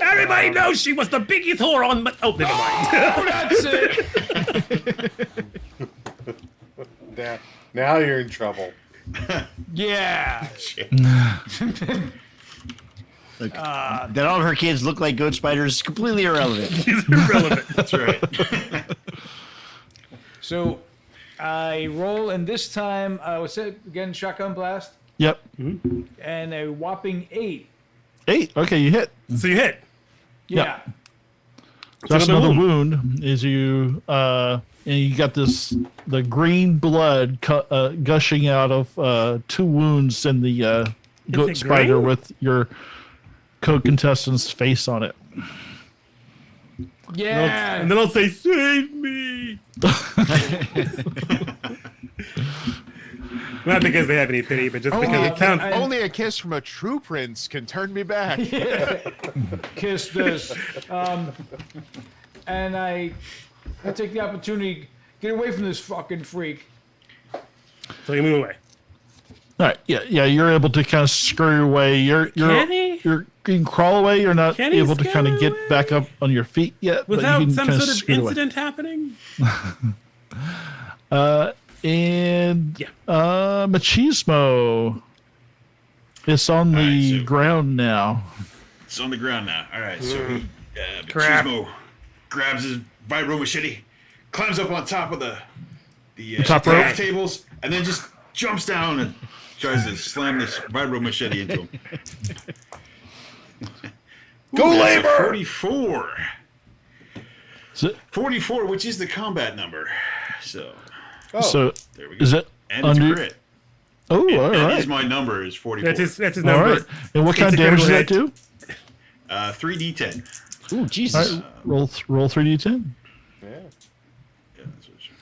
everybody knows she was the biggest whore on. Oh, never mind. Oh, that's it. Now you're in trouble. Yeah. Look, that all of her kids look like goat spiders is completely irrelevant. Irrelevant. That's right. So I roll, and this time, what's it again? Shotgun blast, Yep, and a whopping 8. 8. Okay, you hit. So you hit. Yeah. So that's another another wound. Is you and you got the green blood gushing out of 2 wounds in the goat it spider green? with your co-contestant's face on it. Yeah. And then I'll say, "Save me!" Not because they have any pity, but just because it sounds. Only a kiss from a true prince can turn me back. Kiss this. And I take the opportunity, get away from this fucking freak. So you move away. All right, yeah, you're able to kind of scurry away. You can crawl away. You're not Can he able to kind of scurry get back up on your feet yet, Without but you can some kind sort of scoot away. incident happening? And Yeah. Machismo is on the so- ground now. It's on the ground now. All right, so he, Crap. Machismo grabs his vibro machete, climbs up on top of the top rope? staff tables, and then just jumps down and tries to slam this vibro machete into him. Go That's a labor! 44. So, 44, which is the combat number. So so there we go. is it And it's under? crit. Oh, all That is right, my number is 44. That's his all number. right. And what kind of It's a damage does that critical do? 3d10. Ooh, Jesus. All right, roll 3d10. Yeah. Yeah, that's what it should.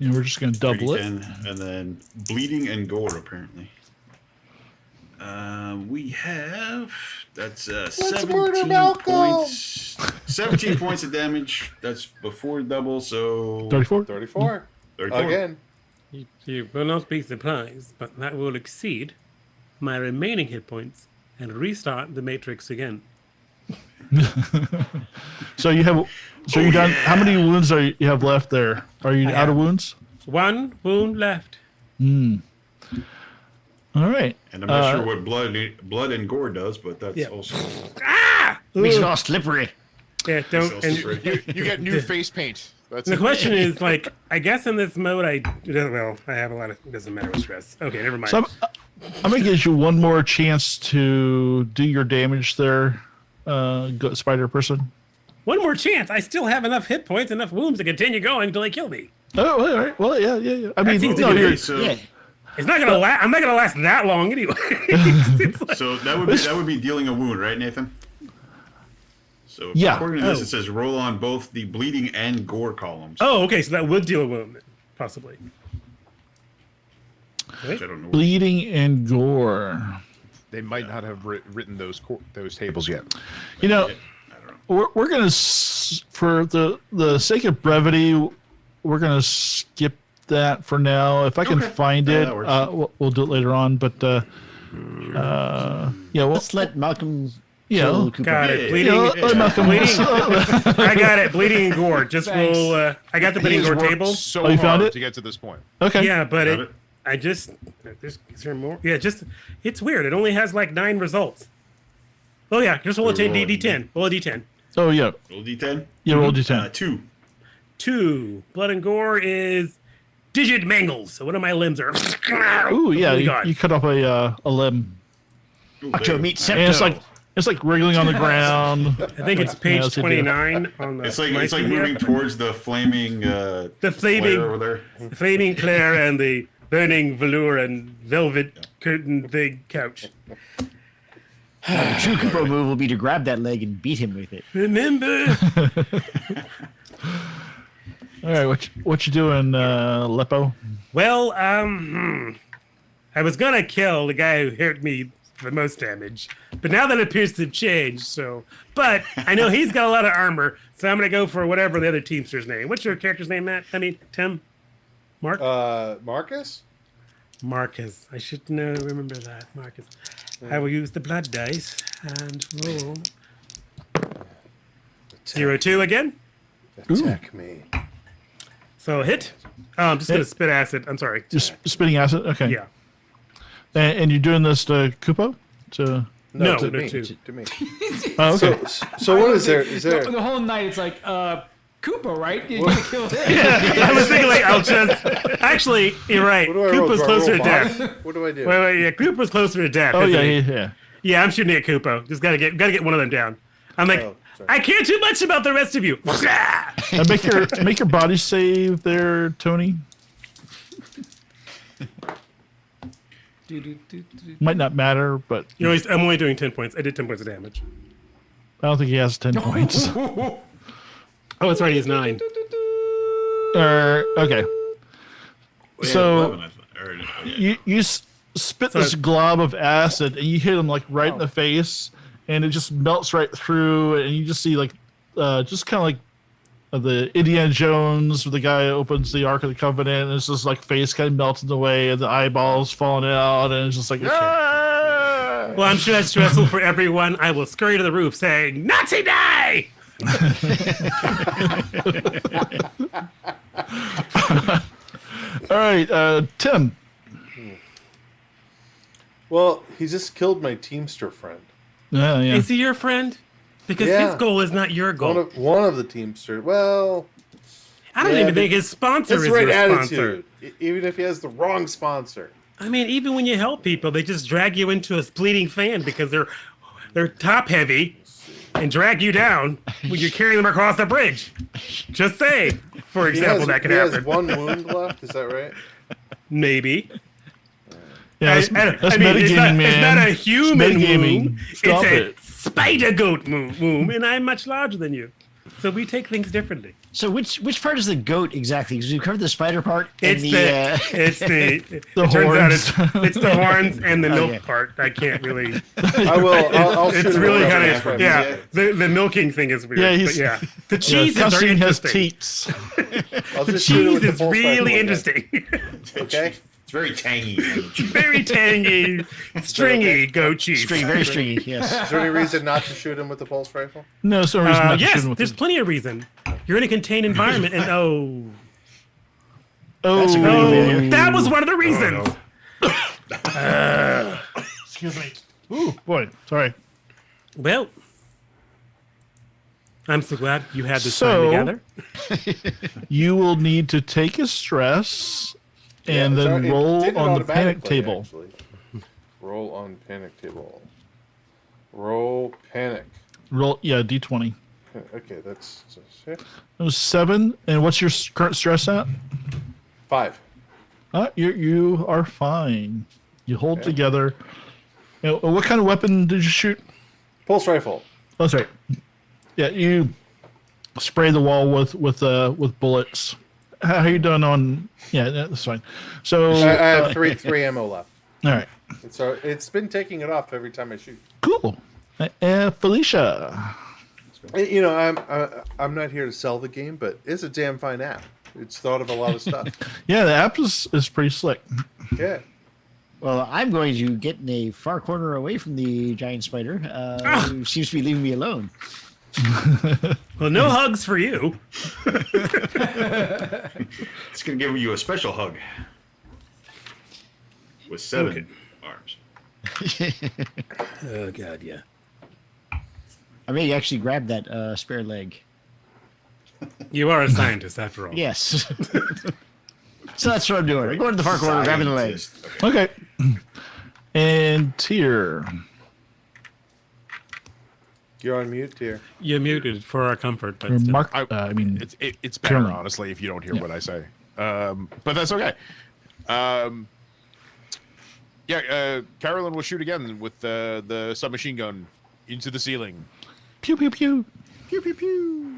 And we're just gonna double it. 3d10, and then bleeding and gore apparently. We have that's murder 17 Malcolm! points. 17 points of damage. That's before double, so 34. 34. 34. Again. You will not be surprised, but that will exceed my remaining hit points and restart the matrix again. So you have. So you're done. How many wounds are you have left there? Are you out of wounds? 1 wound left. All right. And I'm not sure what blood and gore does, but that's Yeah. also Makes it all slippery. Yeah, don't. And You get new face paint. That's the it. question is, like, I guess in this mode, I have a lot of. It doesn't matter with stress. Okay, never mind. So I'm gonna give you one more chance to do your damage there, spider person. One more chance. I still have enough hit points, enough wounds to continue going until they kill me. Oh, all right. Well, yeah. I mean, seems no, to be you're, nice. so. Yeah. It's not gonna last. I'm not gonna last that long anyway. It's like- So that would be dealing a wound, right, Nathan? So Yeah. according to this, it says roll on both the bleeding and gore columns. oh, okay. So that would deal a wound, possibly. Which I don't know. Bleeding and gore. They might not have written those tables yet. You know, I don't know. we're gonna for the sake of brevity, we're gonna skip that for now. If I can Okay. find Yeah, it, that works. we'll do it later on. But yeah, well, Let's let Malcolm Yeah. kill Cooper. Got it. you Bleeding. know, let Malcolm- bleeding. I got it. Bleeding and gore. Just Thanks. roll. I got the bleeding He's gore worked table. so Oh, you found hard it? to get to this point. okay. Yeah, but Got it. is there more? Yeah, it's weird. It only has like 9 results. Oh yeah, just roll a D10. Roll a D10. Oh yeah, Roll D10. yeah. Roll d10. 2. 2. Blood and gore is digit mangles. So one of my limbs are. Ooh, yeah. Holy You, God. you cut off a limb, Octo meet Septo. and it's like wriggling on the ground. I think it's Yeah, page that's a deal. 29 on the. It's like my screen here. moving towards the flaming The flaming- flare over there. The flaming Claire and the burning velour and velvet curtain thing couch. The true Cooper move will be to grab that leg and beat him with it. Remember? All right, what you doing, Leppo? Well, I was gonna kill the guy who hurt me for the most damage, but now that appears to have changed. So, but I know he's got a lot of armor, so I'm gonna go for whatever the other teamster's name. What's your character's name, Matt? I mean, Tim, Mark, Marcus? Marcus. I should know. Remember that, Marcus. I will use the blood dice and roll 0-2 again. Attack me. So hit. Oh, I'm just gonna spit acid. I'm sorry. Just spitting acid. Okay. Yeah. And you're doing this to Kupo? To No, to no, me. two. To me. oh, okay. So what is there? Is there? The whole night it's like, Koopa, right? You're gonna kill him. I was thinking like I'll just. Actually, you're right. What do I roll? Koopa's Do I closer roll to death. bottom? What do I do? Wait, yeah, Koopa's closer to death. Oh isn't yeah, he? yeah. Yeah, I'm shooting at Koopa. Just gotta get one of them down. I'm like, Oh, sorry. I care too much about the rest of you. And make your body save there, Tony. Might not matter, but You know, I'm only doing 10 points. I did 10 points of damage. I don't think he has 10 points. Oh, that's right. He's 9. Okay. Yeah, So 11, I thought. Or, yeah. you spit So this it's- glob of acid and you hit him like right in the face, and it just melts right through, and you just see like just kind of like the Indiana Jones, where the guy opens the Ark of the Covenant, and it's just like face kind of melting away, and the eyeballs falling out, and it's just like, "Ah!" Well, I'm sure that's stressful for everyone. I will scurry to the roof saying, Nazi die! All right, Tim. Well, he just killed my Teamster friend. Yeah, yeah. Is he your friend? Because Yeah. his goal is not your goal. One of the Teamsters. Well, I don't yeah, even but think his sponsor that's is the right your sponsor. attitude. Even if he has the wrong sponsor. I mean, even when you help people, they just drag you into a bleeding fan because they're top heavy and drag you down when you're carrying them across a bridge. Just saying, for example, that could he happen. has one wound left. Is that right? Maybe. Yeah, that's I mean, it's metagaming, man. It's not a human metagaming. womb. Stop it's a it. spider goat womb, and I'm much larger than you. So we take things differently. So which part is the goat exactly? Because we've covered the spider part and It's the. it's the The it turns out horns. it's the horns and the milk Okay. part. I can't really. I will. I'll shoot It's him really with kind my of friend. yeah. The milking thing is weird. Yeah, Yeah, he's- but yeah. The Yeah, cheese is very Constantine has interesting. teats. I'll The just shoot him with cheese the is pulse rifle really again. interesting. Okay. It's very tangy. Very tangy, stringy goat cheese. String, very stringy, yes. Is there any reason not to shoot him with the pulse rifle? No, so reason not to shoot Yes, him with there's the- plenty of reason. You're in a contained environment, and Oh, That's a great idea. that was one of the reasons. excuse me. Ooh, boy, sorry. Well, I'm so glad you had this So- time together. You will need to take a stress and Yeah, then it roll did it on the panic automatically, table. actually. Roll on panic table. Roll panic. Roll, yeah, d20. Okay, that's six. It was 7. And what's your current stress at? 5. You are fine. You hold together. What kind of weapon did you shoot? Pulse rifle. Oh, that's right. Yeah, you spray the wall with bullets. How you doing on? Yeah, that's fine. So I have three ammo left. All right. So it's been taking it off every time I shoot. Cool. Phylicia. You know, I'm not here to sell the game, but it's a damn fine app. It's thought of a lot of stuff. Yeah, the app is pretty slick. Yeah. Well, I'm going to get in a far corner away from the giant spider, who seems to be leaving me alone. Well, no hugs for you. It's going to give you a special hug. With 7 arms. Oh, God, yeah. I may actually grab that spare leg. You are a scientist, after all. Yes. So that's what I'm doing. I'm going to the far corner, grabbing the leg. Scientist. Okay. And Tyr. You're on mute, dear. You're muted for our comfort. But Or still. Mark. It's better, Caroline. honestly, if you don't hear what I say. But that's okay. Carolyn will shoot again with the submachine gun into the ceiling. Pew pew pew. Pew, pew, pew.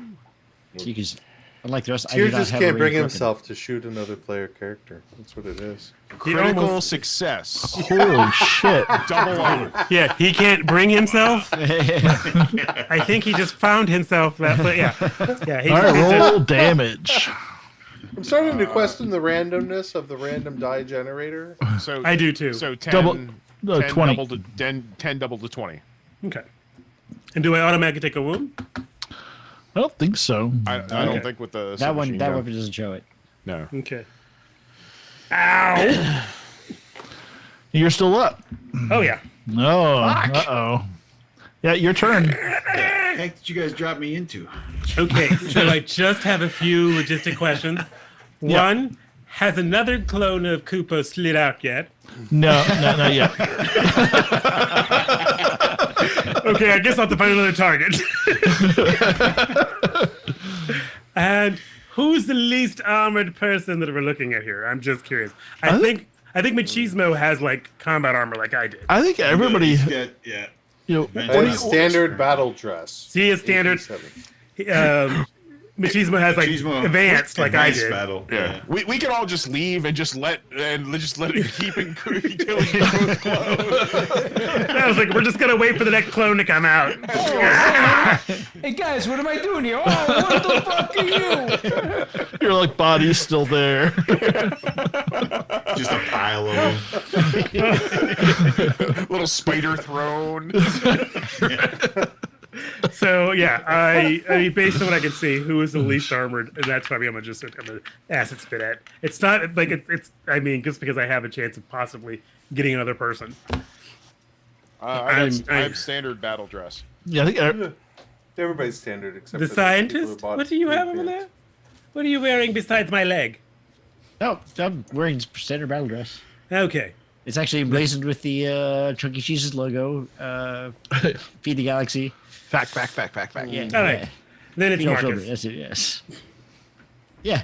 See, because unlike the rest, I Tyr do not just have can't a bring ranged weapon. himself to shoot another player character. That's what it is. Critical success. Holy shit. Double honor. Yeah, he can't bring himself. I think he just found himself. That, but yeah. He's, All right, he's just- roll damage. I'm starting to question the randomness of the random die generator. So I do too. So 10, Double- 10 20. double to 10 double to 20. Okay. And do I automatically take a wound? I don't think so. I don't think with the That one, submachine that gun. weapon doesn't show it. No. Okay. Ow! You're still up. Oh yeah. Oh, uh-oh. Yeah, your turn. The heck did you guys drop me into? Okay, so I just have a few logistic questions. One, has another clone of Koopa slid out yet? No, not yet. Okay, I guess I'll have to find another target. And who's the least armored person that we're looking at here? I'm just curious. I think Machismo has like combat armor like I did. I think everybody, He's got, yeah. you know, And standard battle dress. See a standard. 87. Machismo has like Machismo advanced like I advanced did. Battle. Yeah. We could all just leave and just let it keep killing both clones. I was like, we're just gonna wait for the next clone to come out. Hey guys, what am I doing here? Oh, what the fuck are you? your like body's still there. Just a pile of them. Little spider throne. So yeah, I mean, based on what I can see, who is the least armored, and that's probably I'm gonna acid spit at. It's not like it's. I mean, just because I have a chance of possibly getting another person. I have standard battle dress. Yeah, I think Everybody's standard except The for people who scientist. bought What do you have new over pants. there? What are you wearing besides my leg? Oh, I'm wearing standard battle dress. Okay. It's actually emblazoned with the Chunky Cheese's logo. Feed the Galaxy. fact. Yeah. All right. Then it's You don't filter it. Marcus. That's it. Yes. Yeah.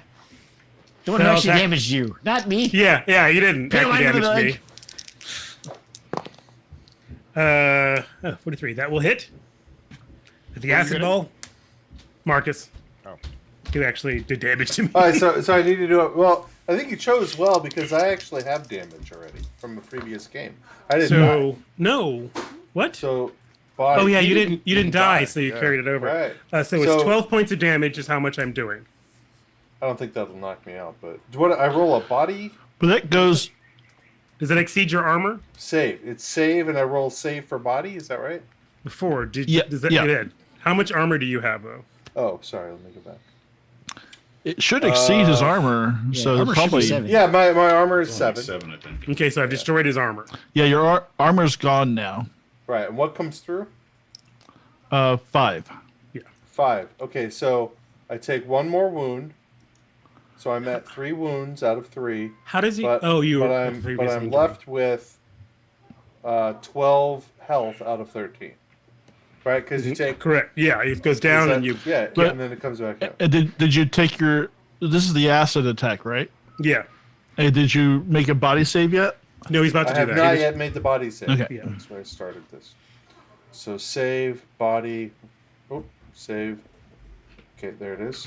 The one So who actually that- damaged you, not me. Yeah, you didn't Pay actually line to the damage me. 43. That will hit. With the acid gonna- ball, Marcus. Oh. You actually did damage to me. All right, so I need to do it. Well, I think you chose well because I actually have damage already from a previous game. I didn't So die. no. What? So, body. Oh yeah, you didn't die, die, so you yeah. carried it over. Right. So it's 12 points of damage is how much I'm doing. I don't think that'll knock me out, but what I roll a body But that goes. Does that exceed your armor? save. It's save, and I roll save for body. Is that right? Before does that Yeah. you did? How much armor do you have though? Oh, sorry. Let me go back. It should exceed his armor, so armor should be probably. 7. Yeah, my armor is Like 7. 7, I think. Okay, so I've destroyed his armor. Yeah, your armor's gone now. Right, and what comes through? 5. 5. Okay, so I take one more wound. So I'm at 3 wounds out of 3. How does he? But, oh, you. but were I'm previously I'm injured. left with 12 health out of 13. Right, because you take Correct. Yeah, it goes down that- and you. yeah, But- and then it comes back up. Did you take your? This is the acid attack, right? Yeah. Hey, did you make a body save yet? No, he's about I to do have that. not He yet made the body save. Okay. Yeah. That's where I started this. So save, body. Oh, save. Okay, there it is.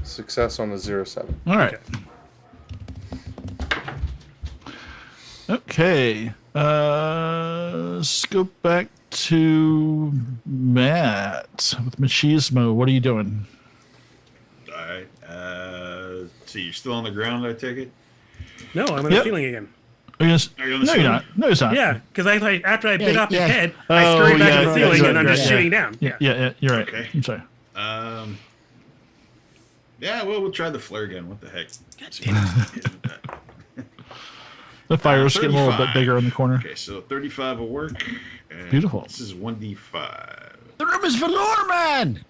Success on the 0-7. All right. Okay. Okay. Let's go back to Matt with Machismo. What are you doing? All right. So you're still on the ground, I take it? No, I'm on the Yep. ceiling again. Are you Are you on the no, ceiling? you're not. No, it's not. Yeah, because after I bit off his yeah. head, I Oh, scurried back yeah, to the right, ceiling right, and I'm right, just yeah. shooting down. Yeah, you're right. Okay. I'm sorry. Yeah, well, we'll try the flare gun. What the heck? The fire's getting a little bit 35. bigger in the corner. Okay, so 35 will work. And Beautiful. This is 1d5. The room is velour, man.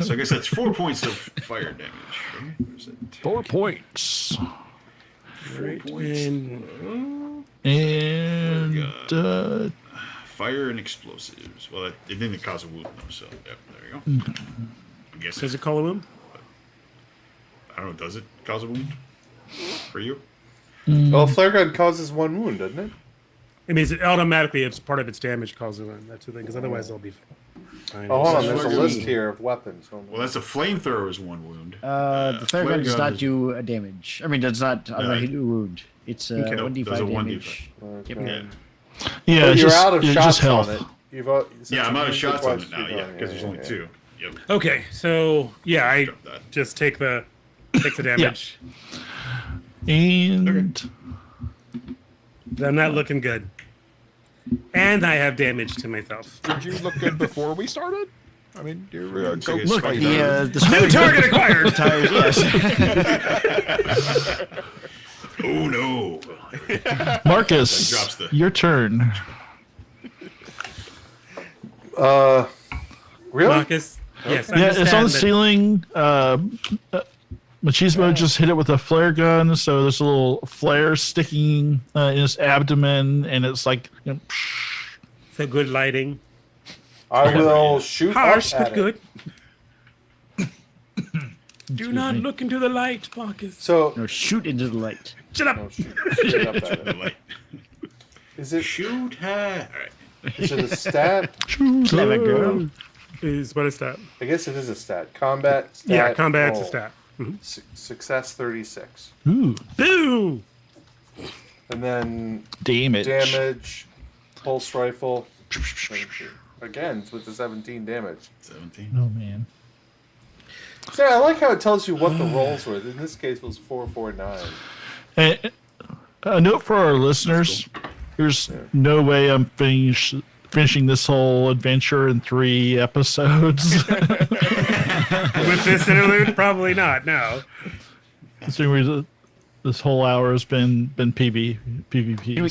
So I guess that's 4 points of fire damage. Right? Or is it 4 points. 4 points? And Fire and explosives. Well, it didn't cause a wound, though, so yep, there you go. I guess Does it call a wound? I don't know. Does it cause a wound for you? Well, a flare gun causes 1 wound, doesn't it? It means it automatically, it's part of its damage causes a wound. That's the thing, because otherwise they'll be fine. Oh, hold on. This There's a flare list gun- here of weapons. Hold on. Well, that's a flamethrower is 1 wound. The flare gun does not is- do a damage. I mean, does not automatically do a wound. It's Okay. one d5 Does a 1d5. damage. Yep. Okay. Yeah. yeah, But it's you're just, out of it's shots just health. on it. Yeah, I'm out of shots on it now. Twice, Yeah, because there's only 2. Yep. Okay, so yeah, I Drop that. just take the damage. And I'm not looking good. And I have damage to myself. Did you look good before we started? I mean, you're Looks like a Look, spider. the spider Target acquired! tires, yes. Oh no! Marcus, Drops the- your turn. Really? Marcus, yes, I Yeah, it's on the understand that- ceiling. Machismo just hit it with a flare gun, so there's a little flare sticking in his abdomen, and it's like, It's a good lighting. I will shoot Harsh, up but at good. Do not look into the light, Marcus. So, Or shoot into the light. Shut up! oh, shoot straight up at it. Like, Is it shoot her! All right. is it a stat? Clever girl. What is that? I guess it is a stat. Combat stat. Yeah, combat's a roll. stat. Success 36. ooh, Boom! And then damage. damage, pulse rifle. 22. Again, it's with the 17 damage. 17. Oh man. So I like how it tells you what the rolls were. In this case, it was 449. And a note for our listeners: there's no way I'm finishing this whole adventure in 3 episodes. With this interlude, probably not. No. Considering this whole hour has been PvP.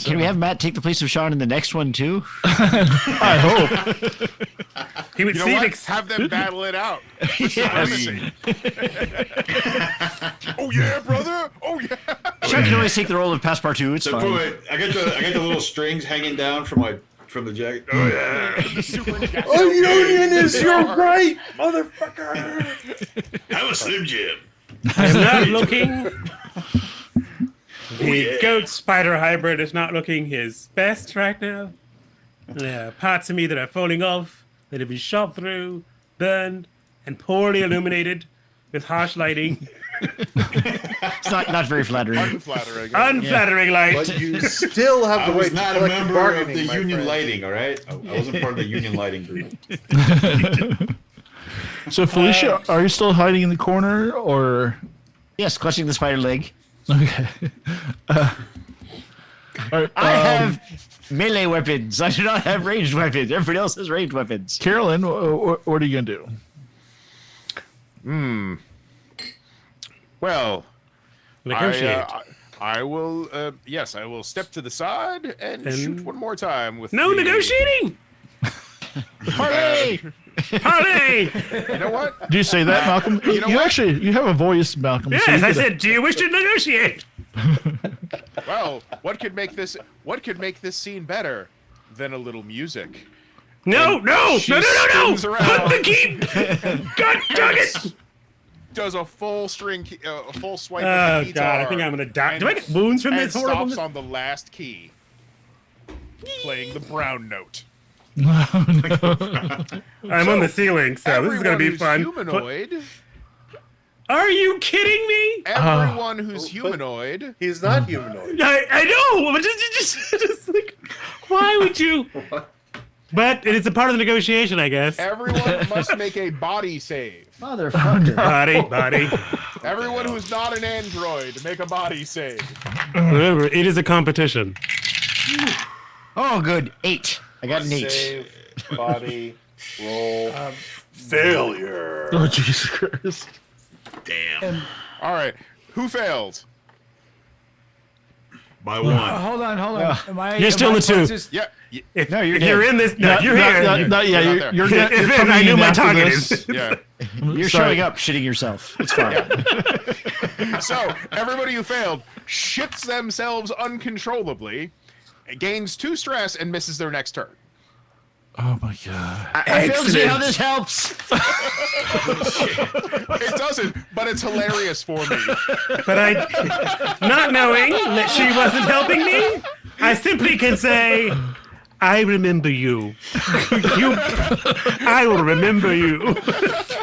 Can we have Matt take the place of Sean in the next one too? I hope. He would You know see what? the Have them battle it out. Oh yeah, brother. Oh yeah. Sean can always take the role of Passepartout. It's So fine. I got the little strings hanging down from the jacket. Oh yeah. Oh, Union is your right, motherfucker! I'm a Slim Jim. I am not looking. The yeah. goat spider hybrid is not looking his best right now. There are parts of me that are falling off, that have been shot through, burned, and poorly illuminated with harsh lighting. It's not very flattering. Unflattering. Unflattering light. But you still have I the right was to not a collective member of bargaining, the my union friend. lighting. All right, I wasn't part of the union lighting group. So Phylicia, are you still hiding in the corner, or Yes, clutching the spider leg. okay? All right, I have melee weapons. I do not have ranged weapons. Everybody else has ranged weapons. Carolyn, what are you gonna do? Well, Negotiate. I will. Yes, I will step to the side and shoot one more time with. No the- negotiating! Hooray! Parley! You know what? Do you say that, Malcolm? You know what? actually you have a voice, Malcolm. so Yes, you I could- said, do you wish to negotiate? Well, what could make this scene better than a little music? No, no, She no, no, no, no! spins Put around. the key! God dang it! does a full string, a full swipe Oh of the guitar. god, I think I'm gonna die. and- Do I get wounds from and this horrible? stops on the last key, playing the brown note. I'm on the ceiling, so this is gonna be Everyone fun. who's humanoid. Are you kidding me? Everyone who's humanoid. He's not humanoid. I know, but just like, why would you? But it's a part of the negotiation, I guess. Everyone must make a body save. Motherfucker. Body. Everyone who's not an android, make a body save. Remember, it is a competition. Oh, good. 8. I got an 8. Save, body, roll, failure. Oh, Jesus Christ. Damn. All right, who failed? By one. Hold on. Am I? You're still am I in the two. closest? Yeah. If, No, you're if you're dead. in this, no, if you're here. Not yet. You're not You're there. you're If coming I knew in my after target this. is. Yeah. You're Sorry. showing up, shitting yourself. It's fine. So everybody who failed shits themselves uncontrollably, gains 2 stress, and misses their next turn. Oh my god. I failed to see how this helps. It doesn't, but it's hilarious for me. But I, not knowing that she wasn't helping me, I simply can say, I remember you. I will remember you.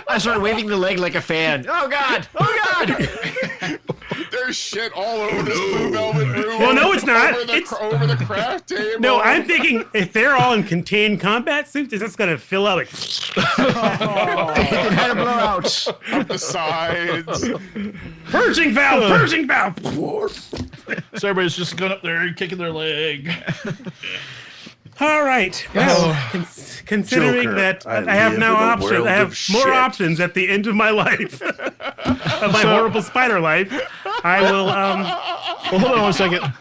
I started waving the leg like a fan. Oh god! Oh god! There's shit all over this blue velvet room. Well, no, it's not. Over the, It's- over the craft table. No, I'm thinking if they're all in contained combat suits, is this going to fill out like It had a blowout. up the sides. purging valve, purging valve. So everybody's just going up there and kicking their leg. All right. Well, considering Joker, that I I have live now in a options, world I have of more shit. options at the end of my life, of my horrible spider life. I will. Well, hold on 1 second.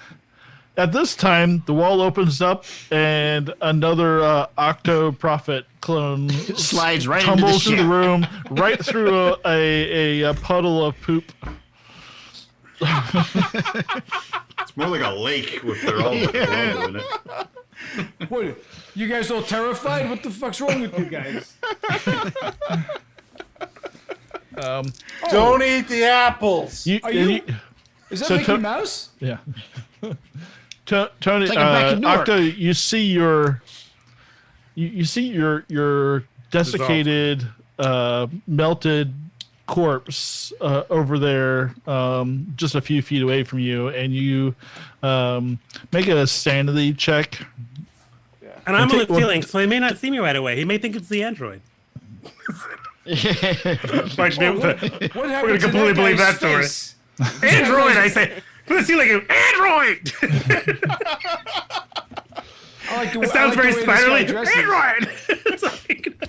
At this time, the wall opens up and another Octa Profit clone Slides right into the tumbles through the ship. room, right through a puddle of poop. It's more like a lake with their all below in it. What? You guys all terrified? What the fuck's wrong with you guys? Don't eat the apples. You, Are you- Is that So Mickey to- Mouse? Yeah. Tony, like I'm back in Newark. Octa, you see your desiccated, melted corpse over there, just a few feet away from you, and you make a sanity check. and I'm only Well, feeling, so he may not see me right away. He may think it's the android. What happened gonna to completely that believe guy's that story. face? Android, I say. Let's see, like an android. I like the, It sounds very the way this guy spiderly. dresses. Android. It's like,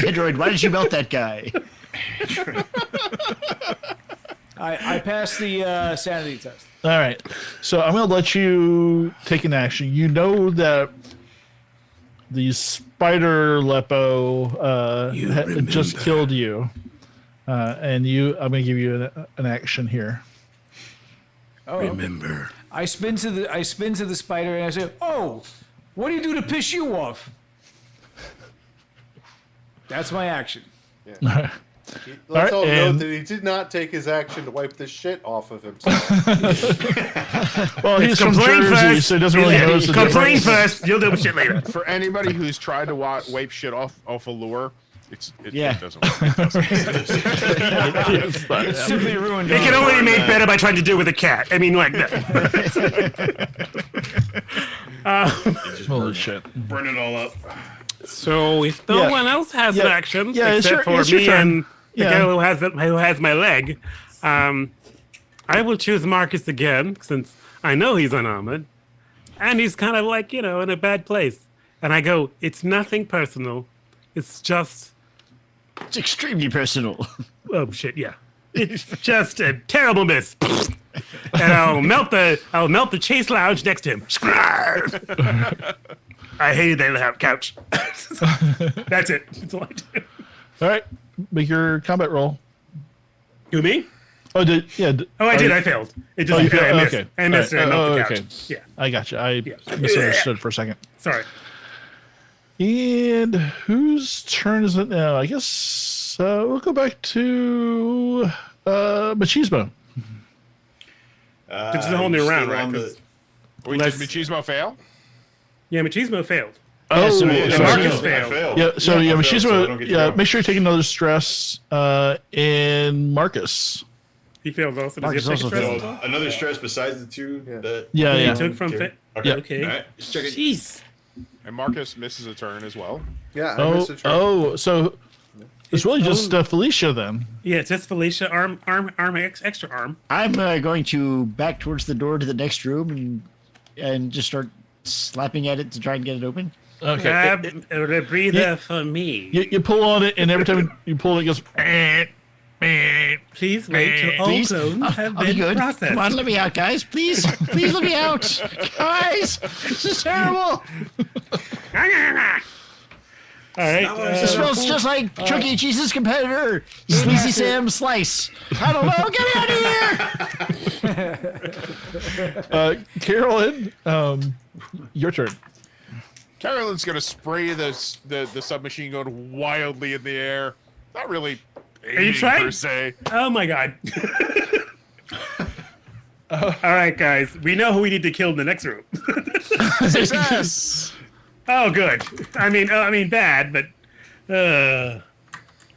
Android, why did you melt that guy? I passed the sanity test. All right, so I'm going to let you take an action. You know that the spider Leppo just killed you, and I'm going to give you an action here. Remember. I spin to the spider and I say, "Oh, what do you do to piss you off?" That's my action. Let's Alright, all note and- that he did not take his action to wipe the shit off of himself. Well, he's from complain Jersey, first. so he doesn't really notice the complain difference. first. You'll deal with shit later. For anybody who's tried to wipe shit off a lure, it Yeah. doesn't work. It doesn't. It's simply ruined. It can only be made better by trying to do it with a cat. I mean, like that. Holy shit. Burn it all up. So if no Yeah. one else has Yeah. an action, Yeah, it's except your for me turn. and the Yeah. guy who has my leg, I will choose Marcus again since I know he's unarmored, and he's kind of like in a bad place. And I go, it's nothing personal. It's just It's extremely personal. oh shit, yeah. It's just a terrible miss. And I'll melt the chase lounge next to him. I hated that couch. That's it. That's all I do. All right, make your combat roll. You me? Oh, Oh, I did. I failed. It just you I failed? missed. Okay. I missed it. I Alright. melted Oh, the couch. okay. Yeah. I got you. I misunderstood for a second. Sorry. And whose turn is it now? I guess So we'll go back to Machismo. This is a whole new round, right? 'Cause- Wait, did Machismo fail? Yeah, Machismo failed. Oh, so- And so- Marcus I failed. failed. yeah. So yeah, I failed, Machismo. so I don't get to Yeah, go. make sure you take another stress. And Marcus. He failed also. Does Marcus he have to also take a stress failed. as well? Another stress besides the two that Yeah, He yeah. took from Okay. Fit. Okay. Yeah. Okay. All right. Just checking. Jeez. And Marcus misses a turn as well. Yeah, I Oh, missed a turn. so it's really just Phylicia then. Yeah, it's just Phylicia, extra arm. I'm going to back towards the door to the next room and just start slapping at it to try and get it open. Okay. Grab a breather for me. You pull on it, and every time you pull it, it goes. Please wait till all Please, clones have I'll be been good. processed. Come on, let me out, guys. Please, please let me out, guys. This is terrible. All right. This smells just like Chuck E. Cheese's competitor, Sleazy Sam Slice. I don't know. Get me out of here. Carolyn, your turn. Carolyn's gonna spray the submachine gun wildly in the air. Not really aiming trying? per se. Oh my god. All right, guys. We know who we need to kill in the next room. Success! Oh, good. I mean, bad, but.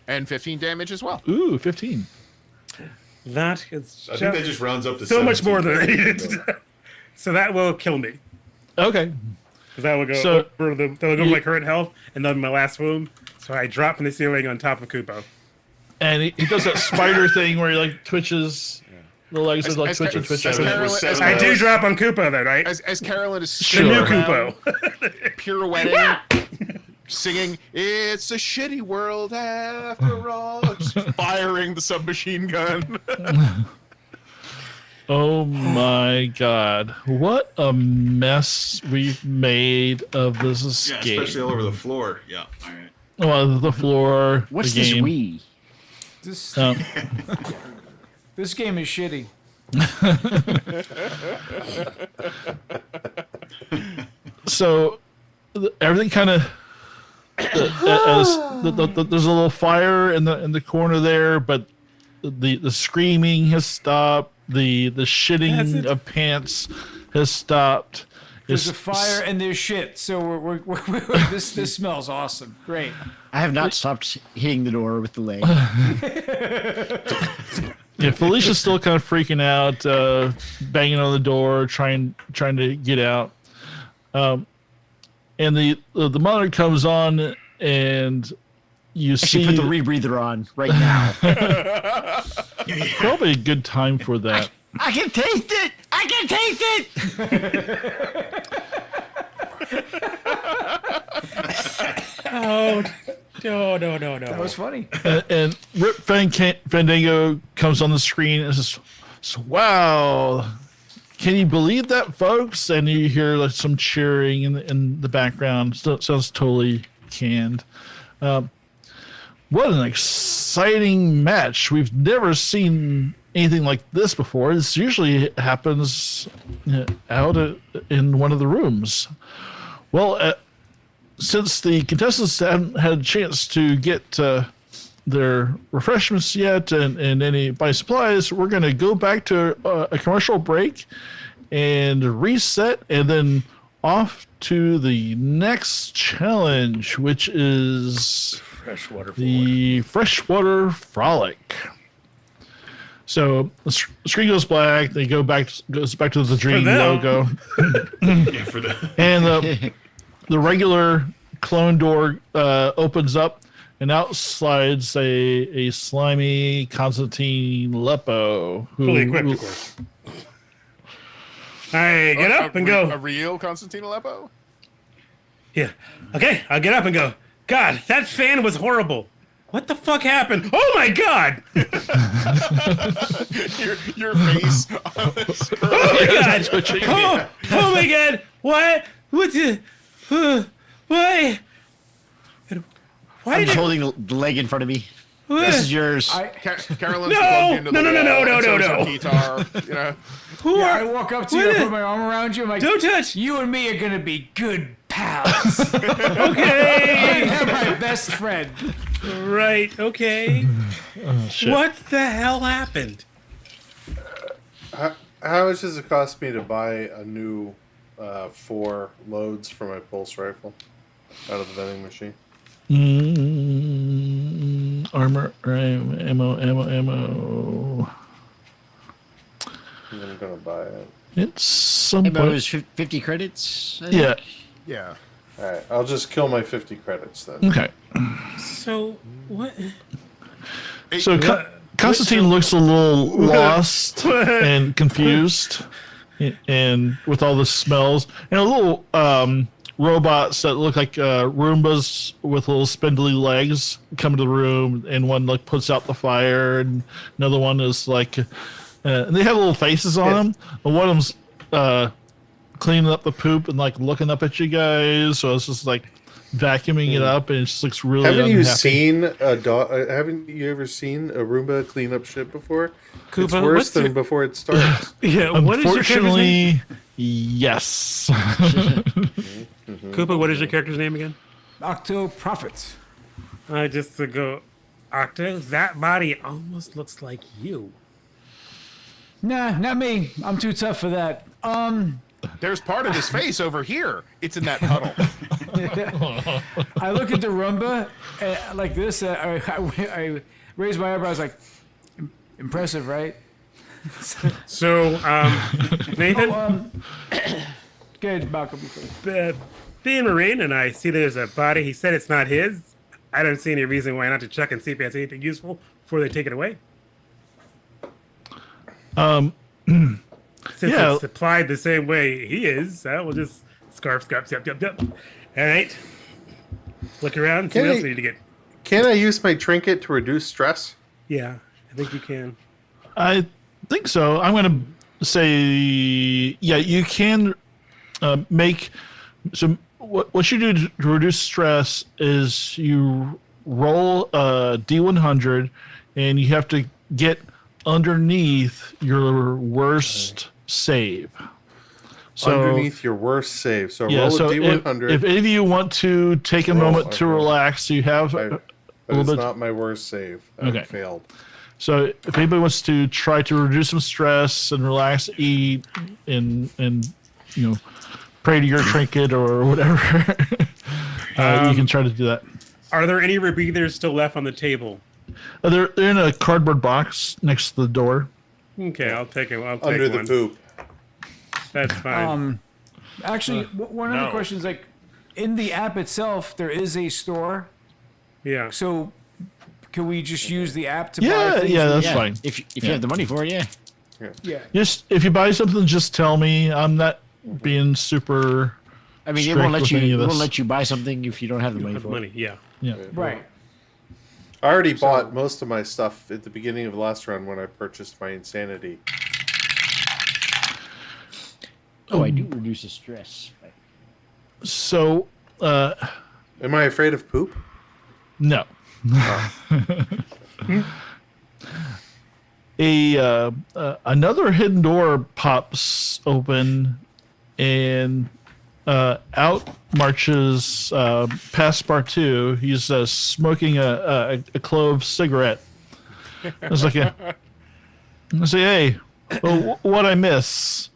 And 15 damage as well. Ooh, 15. That is I think that just rounds up to so much 17. more than I needed. So that will kill me. Okay. Because that will go So- over that will go over my current health, and then my last wound. So I drop from the ceiling on top of Kupo. And he does that spider thing where he like twitches the legs, are like as- twitch and as- twitch. as and- Carolyn- With seven I of do those. drop on Kupo, though, right? As Carolyn is The Sure. new spinning Kupo. around, pirouetting, singing, "It's a shitty world after all," just firing the submachine gun. Oh my god. What a mess we've made of this Yeah, escape. especially all over the floor. Yeah. All right. Well, the floor, What's the this game. we? This Um, this game is shitty. so everything kind of there's a little fire in the corner there, but the screaming has stopped. The Has shitting it? of pants has stopped. There's a It's- fire and there's shit. So we're this smells awesome. Great. I have not stopped hitting the door with the leg. Yeah, Felicia's still kind of freaking out, banging on the door, trying to get out. And the monitor comes on, and you Actually, see put the rebreather on right now. probably a good time for that. I can taste it. I can taste it. Oh, no. That was funny. And Rip Fandango comes on the screen and says, "Wow, can you believe that, folks?" And you hear like some cheering in the background. Sounds totally canned. What an exciting match! We've never seen anything like this before. This usually happens out in one of the rooms. Well, since the contestants haven't had a chance to get their refreshments yet and any buy supplies, we're going to go back to a commercial break and reset, and then off to the next challenge, which is the freshwater frolic. So the screen goes black. They goes back to the Dream them. logo, Yeah, for the and the regular clone door opens up, and out slides a slimy Constantine Leppo, who Fully equipped, of course. All right, get up and A go. real Constantine Leppo? Yeah. Okay, I'll get up and go. God, that fan was horrible. What the fuck happened? Oh my god! Your face on the screen. Oh my god! Oh my god! What? What the? Why? Why I'm did just it? holding the leg in front of me. This is yours. Carolyn's No! plugged into the No, wall, no. and so is her guitar, you know. Who Yeah, I are? walk up to What you, I is- put my arm around you. I'm like, Don't touch. you and me are gonna be good pals. Okay. You're my best friend. Right. Okay. Oh, shit. What the hell happened? How much does it cost me to buy a new 4 loads for my pulse rifle out of the vending machine? Armor, ammo. I'm gonna buy it. It's some Ammo point. is 50 credits. I Yeah. think. Yeah. All right, I'll just kill my 50 credits then. Okay. So what? So Constantine looks a little lost and confused, and with all the smells and a little robots that look like Roombas with little spindly legs come to the room, and one like puts out the fire, and another one is like, and they have little faces on them. And one of them's cleaning up the poop and like looking up at you guys. So it's just like vacuuming it up, and it just looks really. Haven't you unhappy. seen a dog? Haven't you ever seen a Roomba clean up shit before? Koopa, It's worse what's than your- before it starts. Yeah. What is your character's name? Unfortunately, yes. Koopa, what is your character's name again? Octa Profit. Just to go, Octa. That body almost looks like you. Nah, not me. I'm too tough for that. There's part of his face over here. It's in that puddle. I look at the Roomba like this. I raise my eyebrows like, impressive, right? So, Nathan, Good, Malcolm. being Marine, and I see there's a body. He said it's not his. I don't see any reason why not to check and see if he has anything useful before they take it away. Since Yeah. it's applied the same way he is, we'll just scarf. All right. Look around. See Can what else I- we need to get. Can I use my trinket to reduce stress? Yeah, I think you can. I think so. I'm going to say, yeah, you can make. So, what you do to reduce stress is you roll a D100, and you have to get underneath your worst save. So, Underneath your worst save. So yeah, roll so a D100. if any of you want to take a moment to okay. relax, you have That a is little bit. not my worst save. I Okay. failed. So if anybody wants to try to reduce some stress and relax, eat, and you know, pray to your trinket or whatever, you can try to do that. Are there any rebreathers still left on the table? They're in a cardboard box next to the door. Okay, I'll take it. I'll take Under the one. poop. That's fine. Actually, one of the No. questions, like, in the app itself, there is a store. Yeah. So, can we just use the app to buy Yeah, things? yeah, that's Yeah, fine. if you have the money for it, yeah. Yeah. Just if you buy something, just tell me. I'm not being super. I mean, it strict won't let with you. any It of won't this. let you buy something if you don't have the money Have for money. it. Yeah. Yeah. Right. I already bought most of my stuff at the beginning of the last round when I purchased my insanity. Oh, I do reduce the stress. So, Am I afraid of poop? no. Another hidden door pops open, and out marches Passepartout. He's smoking a clove cigarette. It's like I say, hey, well, what I miss?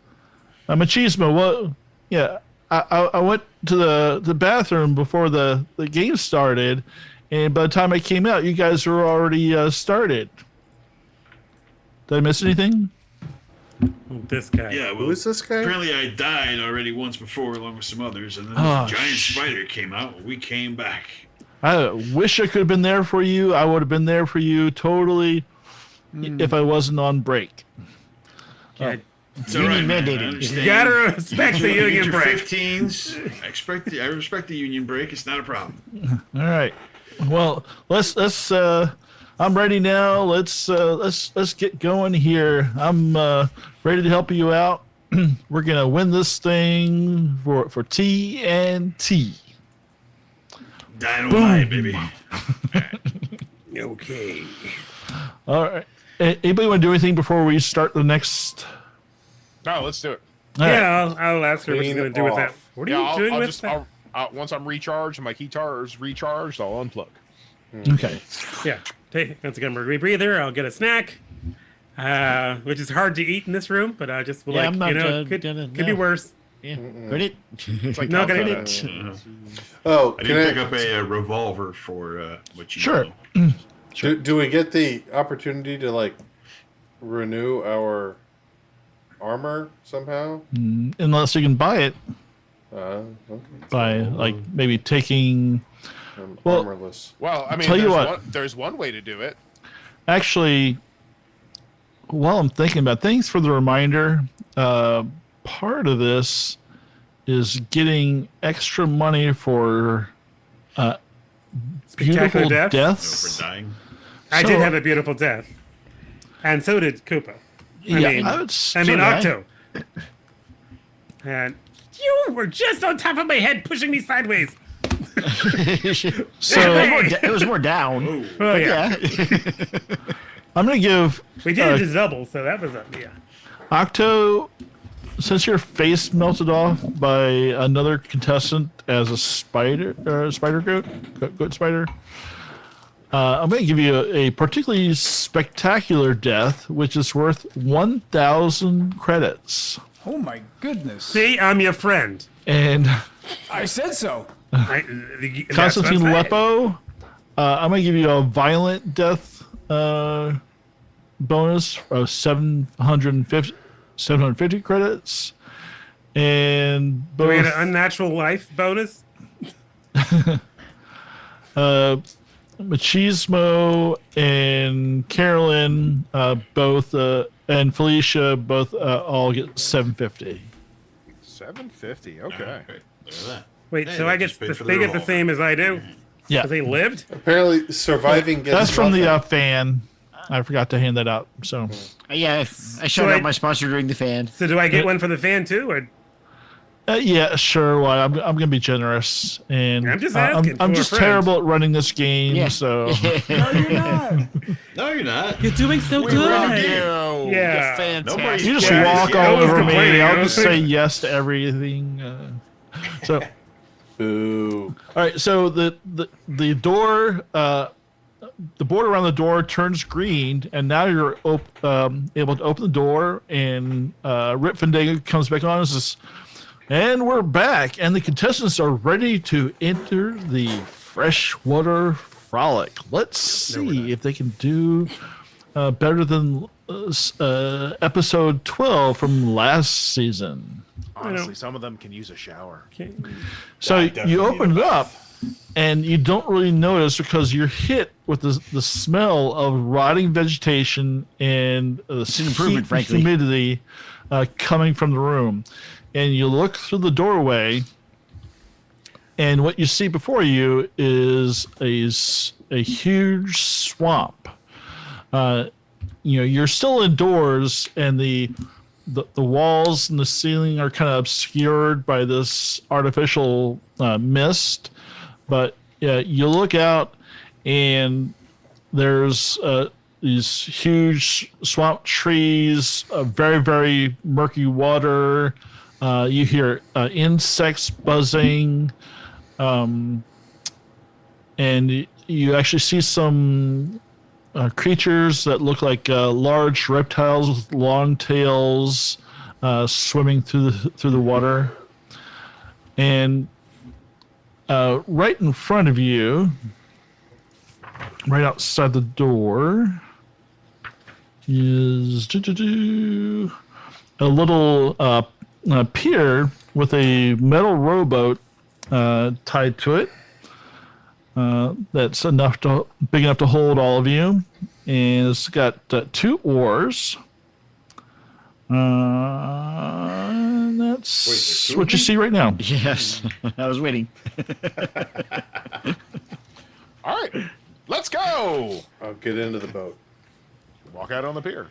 Machismo. What? Yeah, I went to the bathroom before the game started, and by the time I came out, you guys were already started. Did I miss anything? This guy. Yeah, well, Who is this guy? apparently I died already once before, along with some others, and then Oh, this giant spider came out. We came back. I wish I could have been there for you. I would have been there for you totally if I wasn't on break. Yeah. It's all right, Union man. I mandated. understand. You gotta respect the You get union your break. 15s. I respect the union break. It's not a problem. All right. Well, let's. I'm ready now. Let's get going here. I'm ready to help you out. We're gonna win this thing for TNT. Dynamite, baby. Okay. All right. Anybody want to do anything before we start the next? No, let's do it. All right. Yeah, I'll ask her what she's Clean gonna do with that. off. What are Yeah, you doing I'll with just that? once I'm recharged and my guitar is recharged, I'll unplug. Okay. Yeah. Once again, we're rebreather. I'll get a snack, which is hard to eat in this room, but I just will Yeah, I'm not, could gonna- be no. worse. Yeah. Credit. It's like No, Alpha. gonna Oh, I can did pick up a revolver for what you Sure. know. do we get the opportunity to like renew our armor somehow? Unless you can buy it Okay. by like maybe taking. I'm Well- armorless. Well, I mean, Tell you there's what. there's one way to do it. Actually, while I'm thinking about, thanks for the reminder. Part of this is getting extra money for Spectacular beautiful death. For deaths. dying. I So- did have a beautiful death, and so did Koopa. Yeah, I would. Octo. And you were just on top of my head, pushing me sideways. So It was more down. Oh yeah, I'm gonna give we did it as double, so that was yeah. Octo, since your face melted off by another contestant as a spider goat spider, I'm going to give you a particularly spectacular death, which is worth 1,000 credits. Oh my goodness! See, I'm your friend. And I said so. Constantine Leppo, I'm going to give you a violent death bonus of 750 credits. And Do we both get an unnatural life bonus? Machismo and Caroline, both, and Phylicia, both all get 750. 750. Okay. Great. Look at that. Wait, Hey, so they I get just paid for the they get the revolver. same as I do? Yeah, Because they lived? Apparently, surviving gets that's from the nothing. fan. I forgot to hand that out. So Yeah, I shouted I- out my sponsor during the fan. So do I get one for the fan too? Or yeah, sure. Well, I'm gonna be generous, and I'm just asking I'm for a just friend. terrible at running this game. Yeah. So No, you're not. You're doing so We love you. Yeah. Fantastic. Nobody's- you just Yeah, walk I all was over me. complaining. I'll I was just say like- yes to everything. So. Boo. All right, so the door, the board around the door turns green, and now you're able to open the door, and Rip Fandango comes back on and says, "And we're back, and the contestants are ready to enter the freshwater frolic. Let's see if they can do better than episode 12 from last season." Honestly, some of them can use a shower. So definitely you open need it a up, and you don't really notice because you're hit with the smell of rotting vegetation and the an improvement, heat, frankly. humidity coming from the room. And you look through the doorway, and what you see before you is a huge swamp. You're still indoors, and the walls and the ceiling are kind of obscured by this artificial mist, but you look out and there's these huge swamp trees, very, very murky water. You hear insects buzzing, and you actually see some creatures that look like large reptiles with long tails swimming through the water. And right in front of you, right outside the door, is a little pier with a metal rowboat tied to it. That's big enough to hold all of you, and it's got 2 oars. And that's there's 2 of what you them? see right now. Yes, I was waiting. All right, let's go. I'll get into the boat. Walk out on the pier.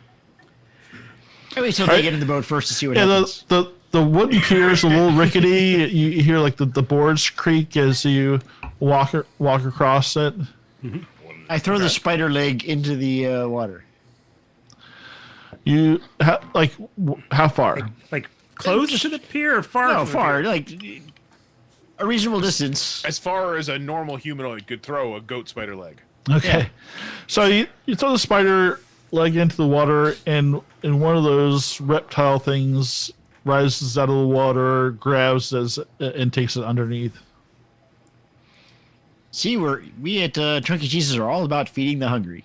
I wait till they get in the boat first to see what Yeah, happens. the wooden pier is a little rickety. You hear like the boards creak as you walk across it. I throw the spider leg into the water. You how far? Like close to the pier or far? No, from the far, pier? like a reasonable distance. As far as a normal humanoid could throw a goat spider leg. Okay. So you throw the spider leg into the water, and one of those reptile things rises out of the water, grabs it and takes it underneath. See, we at Chunky Cheeses are all about feeding the hungry.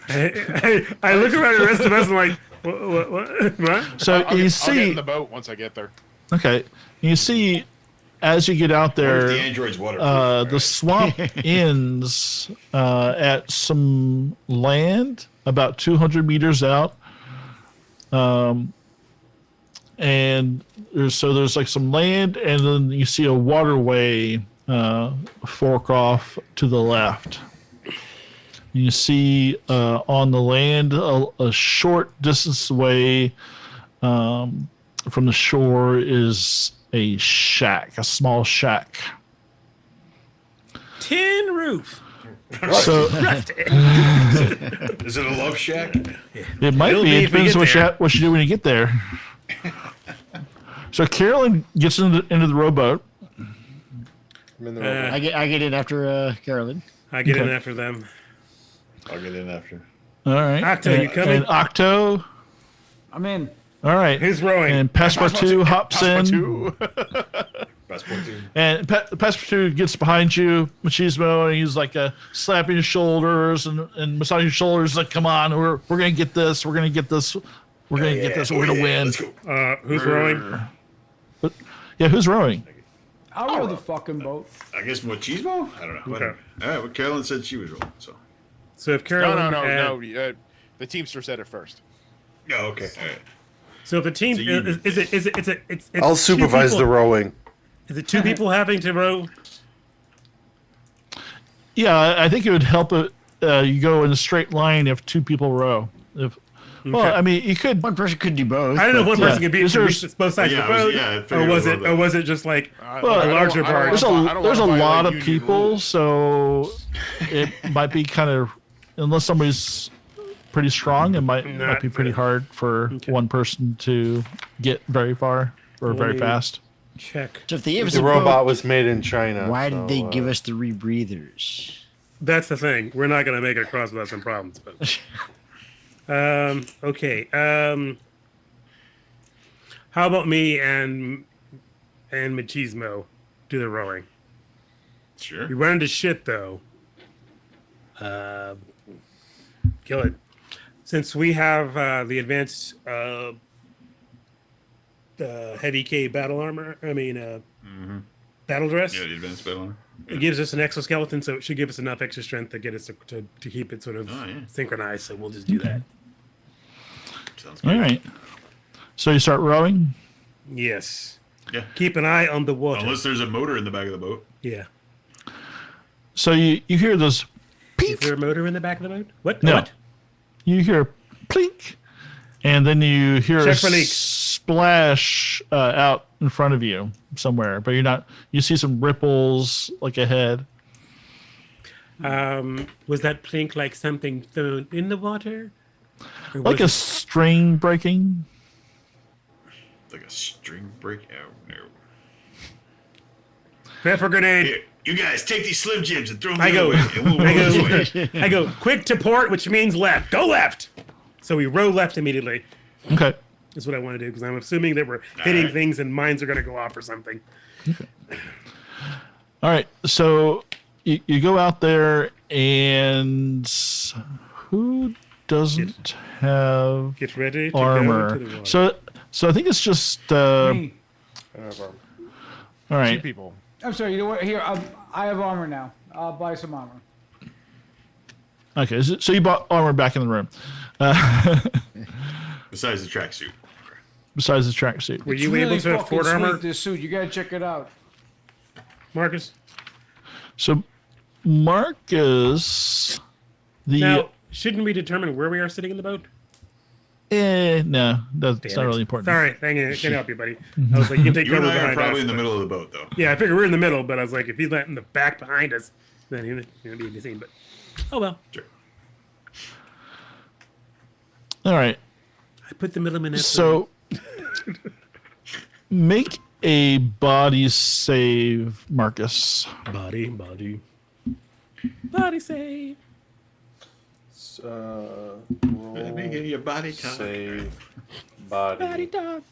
I look around at the rest of us and like, what? So I'll you get see, in the boat once I get there. okay, you see, as you get out The there, android's waterproof. the swamp ends at some land about 200 meters out. And there's like some land, and then you see a waterway fork off to the left. You see on the land a short distance away from the shore is a shack, a small shack. Tin roof. So Is it a love shack? it might Will be. be It if we depends get there. what you do when you get there. So Carolyn gets into the rowboat. I'm in the Uh, robot. I get in after Carolyn. I get in Okay. after them. I'll get in after. All right. Octo, you coming? And Octo. I'm in. All right. Who's rowing? And Passepartout hops in. Passport two. And Passepartout gets behind you, Machismo, and he's like slapping his shoulders and massaging his shoulders, like, come on, we're gonna get this, we're gonna get this, we're gonna get this, we're gonna win. Let's go. Who's rowing? But, yeah, who's rowing? I'll row the fucking boat. I guess Machismo? I don't know. Okay. Whatever. All right, well, Carolyn said she was rolling, so. So if Carolyn, No. The Teamster said it first. Oh, okay. All right. So if the team So you- it's I'll two supervise people- the rowing. Is it two people having to row? Yeah, I think it would help you go in a straight line if two people row. Well, Okay. I mean, you could. One person could do both. I don't know if but, one person could be Is there- both sides Yeah, of the I was- boat, yeah, I figured or was it it, was or was it just like Well, a larger part? There's a lot of people, so it might be kind of, unless somebody's pretty strong, it might be pretty hard for one person to get very far or very me- fast. Check. So if they gave us The a robot boat, was made in China. why so, did they give us the rebreathers? That's the thing. We're not going to make it across without some problems. But okay. How about me and Machismo do the rowing? Sure. We run into shit though. Kill it. Since we have the advanced heavy K battle armor, battle dress. Yeah, the advanced battle armor. It gives us an exoskeleton, so it should give us enough extra strength to get us to keep it sort of Oh, yeah. synchronized. So we'll just do that. Sounds good. All right. So you start rowing. Yes. Yeah. Keep an eye on the water. Unless there's a motor in the back of the boat. Yeah. So you hear this Is pink. there a motor in the back of the boat? What? No. What? You hear plink, and then you hear Check a for leaks. splash out in front of you somewhere, but you're not. You see some ripples like ahead. Was that plink like something thrown in the water? Or Like a was string breaking. Like a string break. Oh, no. pepper grenade? Here, you guys take these Slim Jims and throw them I the go. other way, and we'll roll this way. I go quick to port, which means left. Go left. So we row left immediately. Okay. That's what I want to do because I'm assuming that we're hitting right. things and mines are going to go off or something. All right. So you go out there, and who doesn't have Get ready to armor? go into the water. So I think it's just. Me. All Two right. people. I'm sorry. You know what? Here, I have armor now. I'll buy some armor. Okay. So you bought armor back in the room, Besides the tracksuit. besides the tracksuit. Were It's you really able to fucking afford sweet, armor, this suit. You gotta check it out. Marcus? So Marcus, Now, shouldn't we determine where we are sitting in the boat? no, that's Damn not it. really important. Sorry, I can't help you, buddy. I was like, you can take You and cover I are behind probably us. in the but- middle of the boat, though. Yeah, I figured we're in the middle, but I was like, if he's not in the back behind us, then he'll be seen. But oh well, Sure. All right. I put the middleman in. So make a body save, Marcus. body. Body save. Let me hear your body talk. Save. Body. Body dog.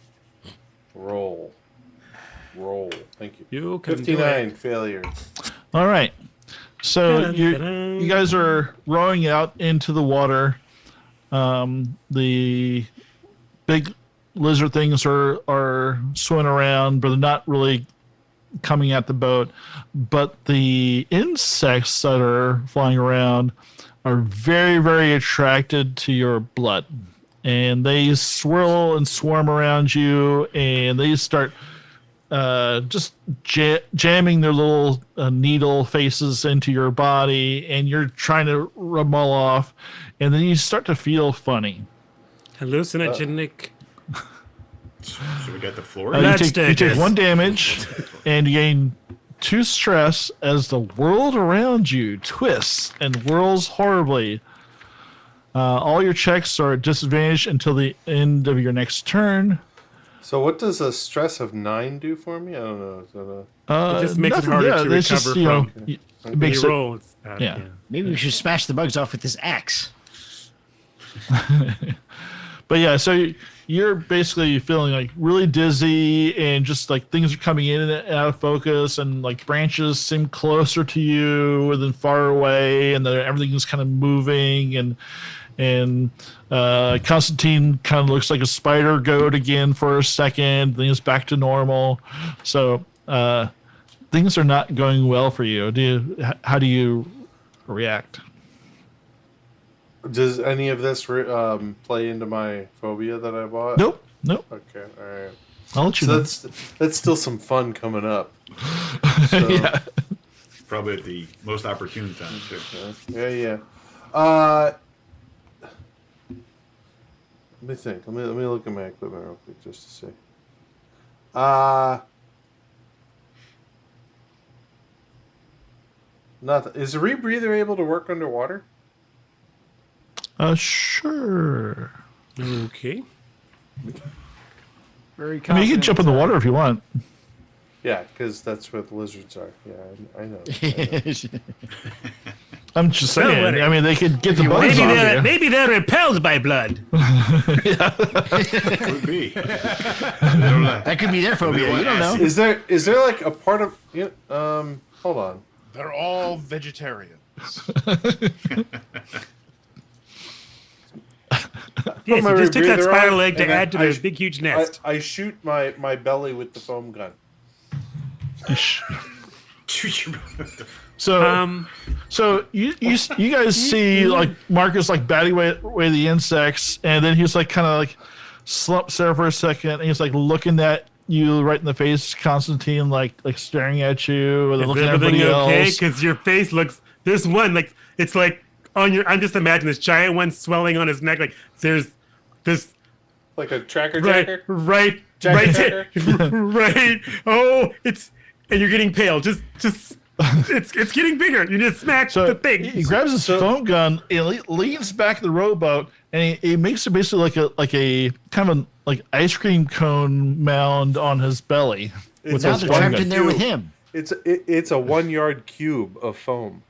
Roll. Thank you. You can do 59 it. failure. All right. So Dun, you dun, dun. you guys are rowing out into the water. The big lizard things are swimming around, but they're not really coming at the boat. But the insects that are flying around are very, very attracted to your blood. And they swirl and swarm around you, and they start just jamming their little needle faces into your body, and you're trying to rub them all off, and then you start to feel funny. Hallucinogenic. So we got the floor. You Blood take stages. 1 damage, and you gain 2 stress as the world around you twists and whirls horribly. All your checks are at disadvantage until the end of your next turn. So what does a stress of 9 do for me? I don't know. Is that a... It just makes it nothing, harder yeah, to it's recover just, you know, from. it makes You it, roll. It's bad, yeah. Maybe we should smash the bugs off with this axe. But yeah, so you're basically feeling like really dizzy, and just like things are coming in and out of focus, and like branches seem closer to you than far away, and everything's kind of moving, and Constantine kind of looks like a spider goat again for a second, then he's back to normal. So things are not going well for you. How do you react? Does any of this play into my phobia that I bought? Nope. Okay, all right. I'll let you So know. that's still some fun coming up. So, Yeah. Probably at the most opportune time, too. Yeah. Let me think. Let me look at my equipment real quick just to see. Nothing. Is the rebreather able to work underwater? Sure. Okay. Very I mean, you can jump in the water if you want. Yeah, because that's what lizards are. Yeah, I know. I'm just Well, saying. what- I mean, they could get the bugs Maybe on they're, you. maybe they're repelled by blood. Could be. I don't know. That could be their phobia. You don't know. Is there like a part of hold on. They're all vegetarians. Yes, my you just took that rebreather spider on, leg to and then add to I their sh- big, huge nest. I shoot my belly with the foam gun. So, so you guys see like Marcus like batting away the insects, and then he's like kind of like slumps there for a second, and he's like looking at you right in the face, Constantine, like staring at you, and then Is looking at everything everybody okay? else. Because your face looks. There's one like it's like on your. I'm just imagining this giant one swelling on his neck. Like there's this Like a tracker right, jacker? right, Jacker, right. Oh, and you're getting pale. Just it's getting bigger. You just smack So the thing. he grabs his foam gun and leans back the rowboat, and he makes it basically like a kind of like ice cream cone mound on his belly. With Now his they're foam trapped gun. in there with him. It's a 1 yard cube of foam.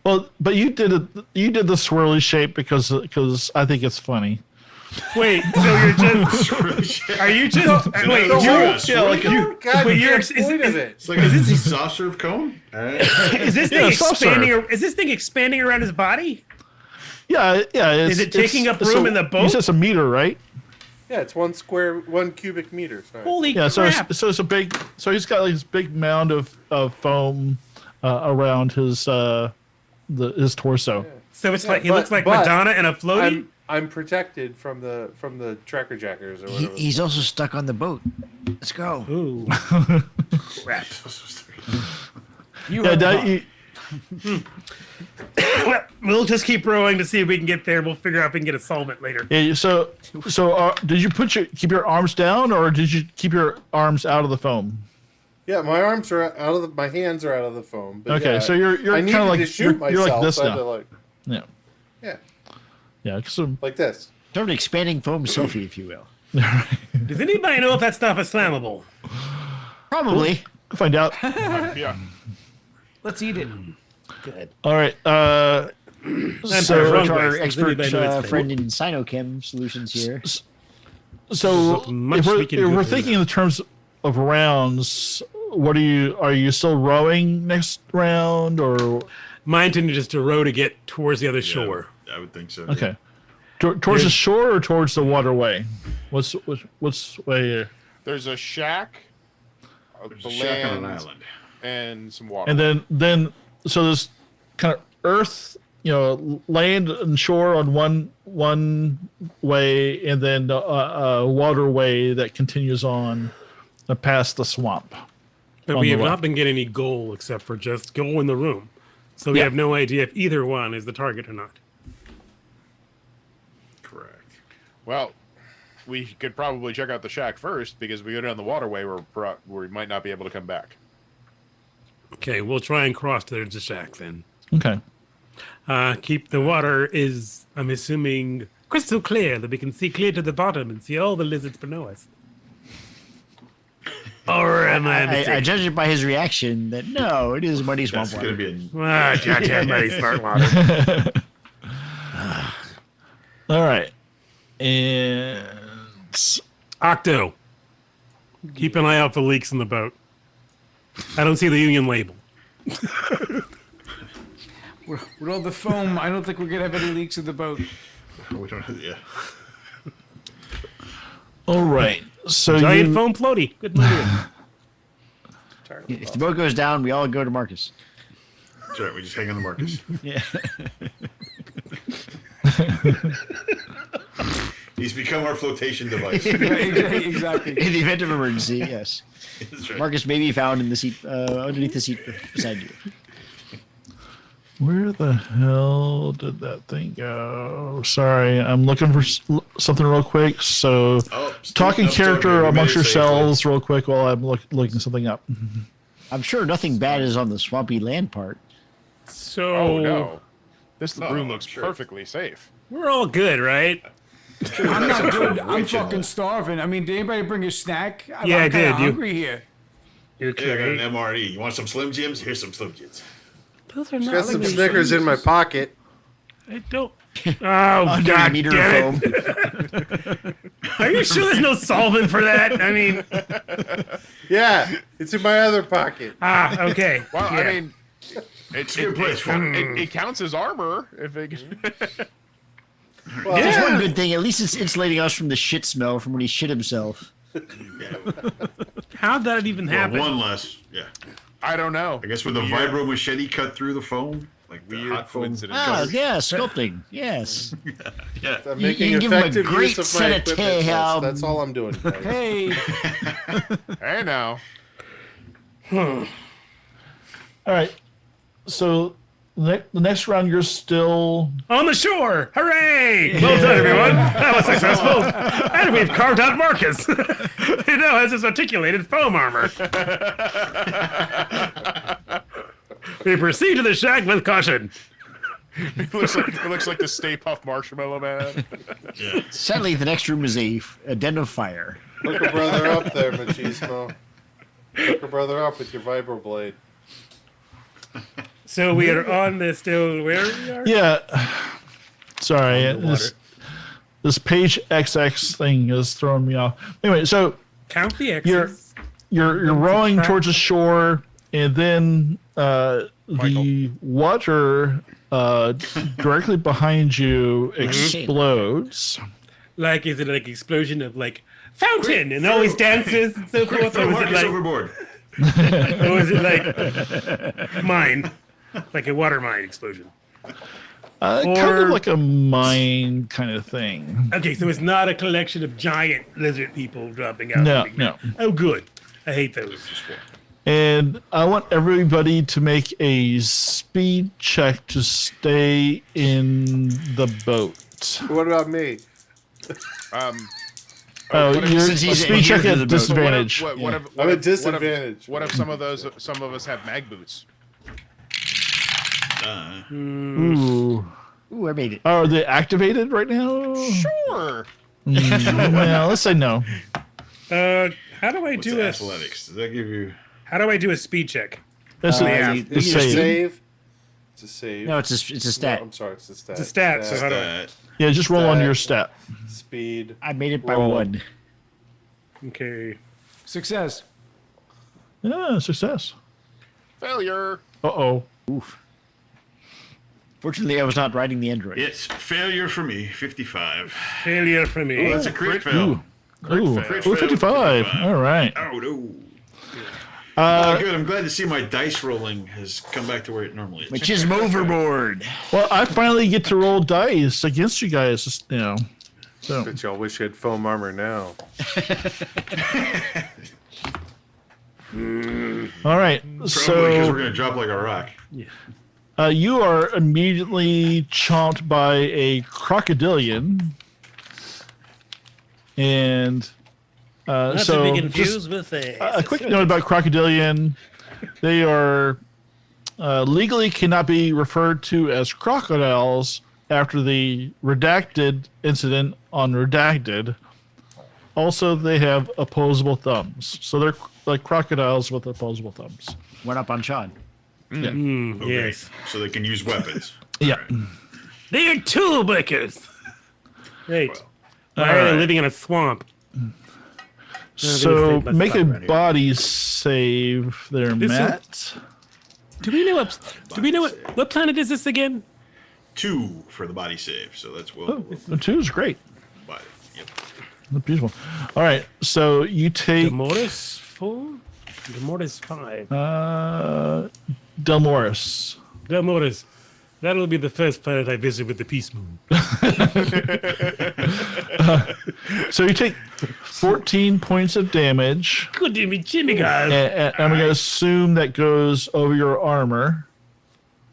Well, but you did the swirly shape because I think it's funny. Wait, so you're just? Are you just? Wait, no, you're, no, Yeah, like God, Wait, you're- the point of it. It's like a soft serve cone. All right. is this Yeah, thing soft serve. expanding? Is this thing expanding around his body? yeah. Is it taking up room in the boat? You said it's a meter, right? Yeah, it's 1 cubic meter. Sorry. Holy Yeah. So crap! it's a big. So he's got like this big mound of foam around his his torso. So it's Yeah, like he but- looks like but Madonna and a floaty. I'm protected from the tracker jackers or whatever. He's also stuck on the boat. Let's go. Ooh, crap! You Yeah. heard That, Bob. Well, we'll just keep rowing to see if we can get there. We'll figure out if we can get a solvent later. yeah. So did you keep your arms down, or did you keep your arms out of the foam? Yeah, my arms are out of my hands are out of the foam. But Okay, yeah, so you're I kind needed of like to shoot you're like myself. this so I had now. to Yeah. yeah, Yeah. So like this. Sort of an expanding foam selfie, if you will. Does anybody know if that stuff is flammable? Probably. find out. Yeah. Let's eat it. Good. All right. So wrong to our place. expert Anybody know its friend in Sinochem Solutions here. So much if we're, we can if do we're for thinking that. in terms of rounds, what are you still rowing next round or My intention is just to row to get towards the other shore. I would think so. okay? Towards the shore or towards the waterway? What's way here? There's a shack, There's the a shack on an land, island. and some water. And then so there's kind of earth, land and shore on one way, and then a waterway that continues on past the swamp. But on we the have left. not been getting any goal except for just go in the room. So we Yeah. have no idea if either one is the target or not. Correct. Well, we could probably check out the shack first because if we go down the waterway, we might not be able to come back. Okay, we'll try and cross to the shack then. Okay. Keep the water is, I'm assuming, crystal clear that we can see clear to the bottom and see all the lizards below us. Or am I I mistaken? judge it by his reaction that no, it is muddy swamp That's water. going to be a Goddamn muddy smart water. All right. And Octo, keep an eye out for leaks in the boat. I don't see the Union label. With all the foam, I don't think we're gonna have any leaks in the boat. we don't. Yeah. all right. So Giant you, foam floaty. Good movie. If the boat goes down, we all go to Marcus. That's right. We just hang on the Marcus. Yeah. He's become our flotation device. Exactly. In the event of emergency, yes. That's right. Marcus may be found in the seat, underneath the seat beside you. where the hell did that thing go? Sorry, I'm looking for something real quick. So, Oh, Steve, talking no, it's okay. character We made amongst it safely. yourselves, real quick, while I'm looking something up. I'm sure nothing bad is on the swampy land part. So Oh, no. This No, room I'm looks sure. perfectly safe. we're all good, right? I'm not good. I'm Witch in fucking there. starving. I mean, did anybody bring a snack? I'm Yeah, I kinda did. You- hungry here. You're Yeah, I got an okay. MRE. You want some Slim Jims? Here's some Slim Jims. Those are Got not some like Snickers in my pocket. I don't. Oh, Under a God meter damn of it. foam. Are you sure there's no solvent for that? I mean, Yeah, it's in my other pocket. okay. Well, Yeah. I mean, It's a good place for it. it counts as armor if it. Well, There's one good thing. At least it's insulating us from the shit smell from when he shit himself. How'd that even Well, happen? one less. Yeah. I don't know. I guess with the vibro machete cut through the foam, like the Weird hot foam. coincidence. Ah, yeah, sculpting. Yes. Yeah. I'm You making can give him a effective great use of set my of equipment. tail. That's all I'm doing, guys. Hey, Hey, now. All right. So the next round, you're still. On the shore! Hooray! Well done, everyone. That was successful. And we've carved out Marcus. He now has his articulated foam armor. We proceed to the shack with caution. It looks like the Stay Puft Marshmallow Man. Sadly, the next room is a den of fire. Look a brother up there, Machismo. Look a brother up with your vibroblade. So we are on the still where we are? Yeah. Sorry, On the water. this page XX thing is throwing me off. Anyway, so Count the you're X's. you're rowing track. towards the shore, and then the water directly behind you explodes. Like, is it like explosion of like fountain and always dances and so forth? Throw Or is it Marcus like, overboard. or is it like mine? Like a water mine explosion? Kind Or- of like a mine kind of thing. Okay, so it's not a collection of giant lizard people dropping out. No, of the big mountain. Oh, good. I hate those. And I want everybody to make a speed check to stay in the boat. What about me? Oh, what if- you're Since he's speed check adhered to at the boat. disadvantage. I'm at disadvantage. What if some of us have mag boots? Ooh. Ooh, I made it. Are they activated right now? Sure. Well, let's say no. How do I What's do the a athletics? Does that give you? How do I do a speed check? Let's Yeah, say you it's just save. Save. It's a save. No, it's a stat. No, I'm sorry, it's a stat. It's a stat, so how do I? Yeah, just roll on your stat. Speed. I made it by Roll. 1. Okay. Success. Yeah, success. Failure. Uh-oh. Oof. Fortunately, I was not riding the android. It's failure for me. 55. Failure for me. Oh, that's a crit fail. Ooh. Ooh, Crit ooh, fail, 55. 55. All right. Oh no. Oh, good. I'm glad to see my dice rolling has come back to where it normally is. Machismo overboard. Well, I finally get to roll dice against you guys, you know. So, But y'all wish you had foam armor now. all right. Probably because So we're gonna drop like a rock. you are immediately chomped by a crocodilian. And Not so to be just confused with a quick note about crocodilian. They are legally cannot be referred to as crocodiles after the redacted incident on redacted. Also, they have opposable thumbs. So they're like crocodiles with opposable thumbs. One up on Sean. Mm, Okay. yes. So they can use weapons. Yeah. They are tool breakers. Right. Why are Alright. they living in a swamp? So let's make stop a right here. body save there, This Matt. Do we know what planet is this again? 2 for the body save. So that's well. The 2 is great. Body. Yep. That's beautiful. All right. So you take Mortis 4? The Mortis 5. Del Morris. The Mortis. That'll be the first planet I visit with the Peace Moon. So you take 14 points of damage. Good to meet Jimmy, guys. And I'm going to assume that goes over your armor.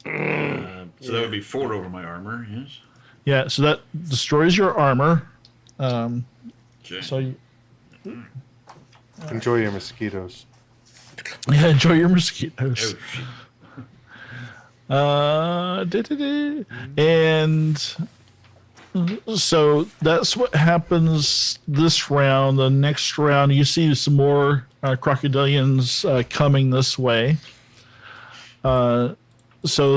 So that would be 4 over my armor. Yes. Yeah, so that destroys your armor. Okay. So you, Enjoy your mosquitoes. yeah, enjoy your mosquitoes. Oh, shit. And so that's what happens this round. The next round, you see some more crocodilians coming this way. So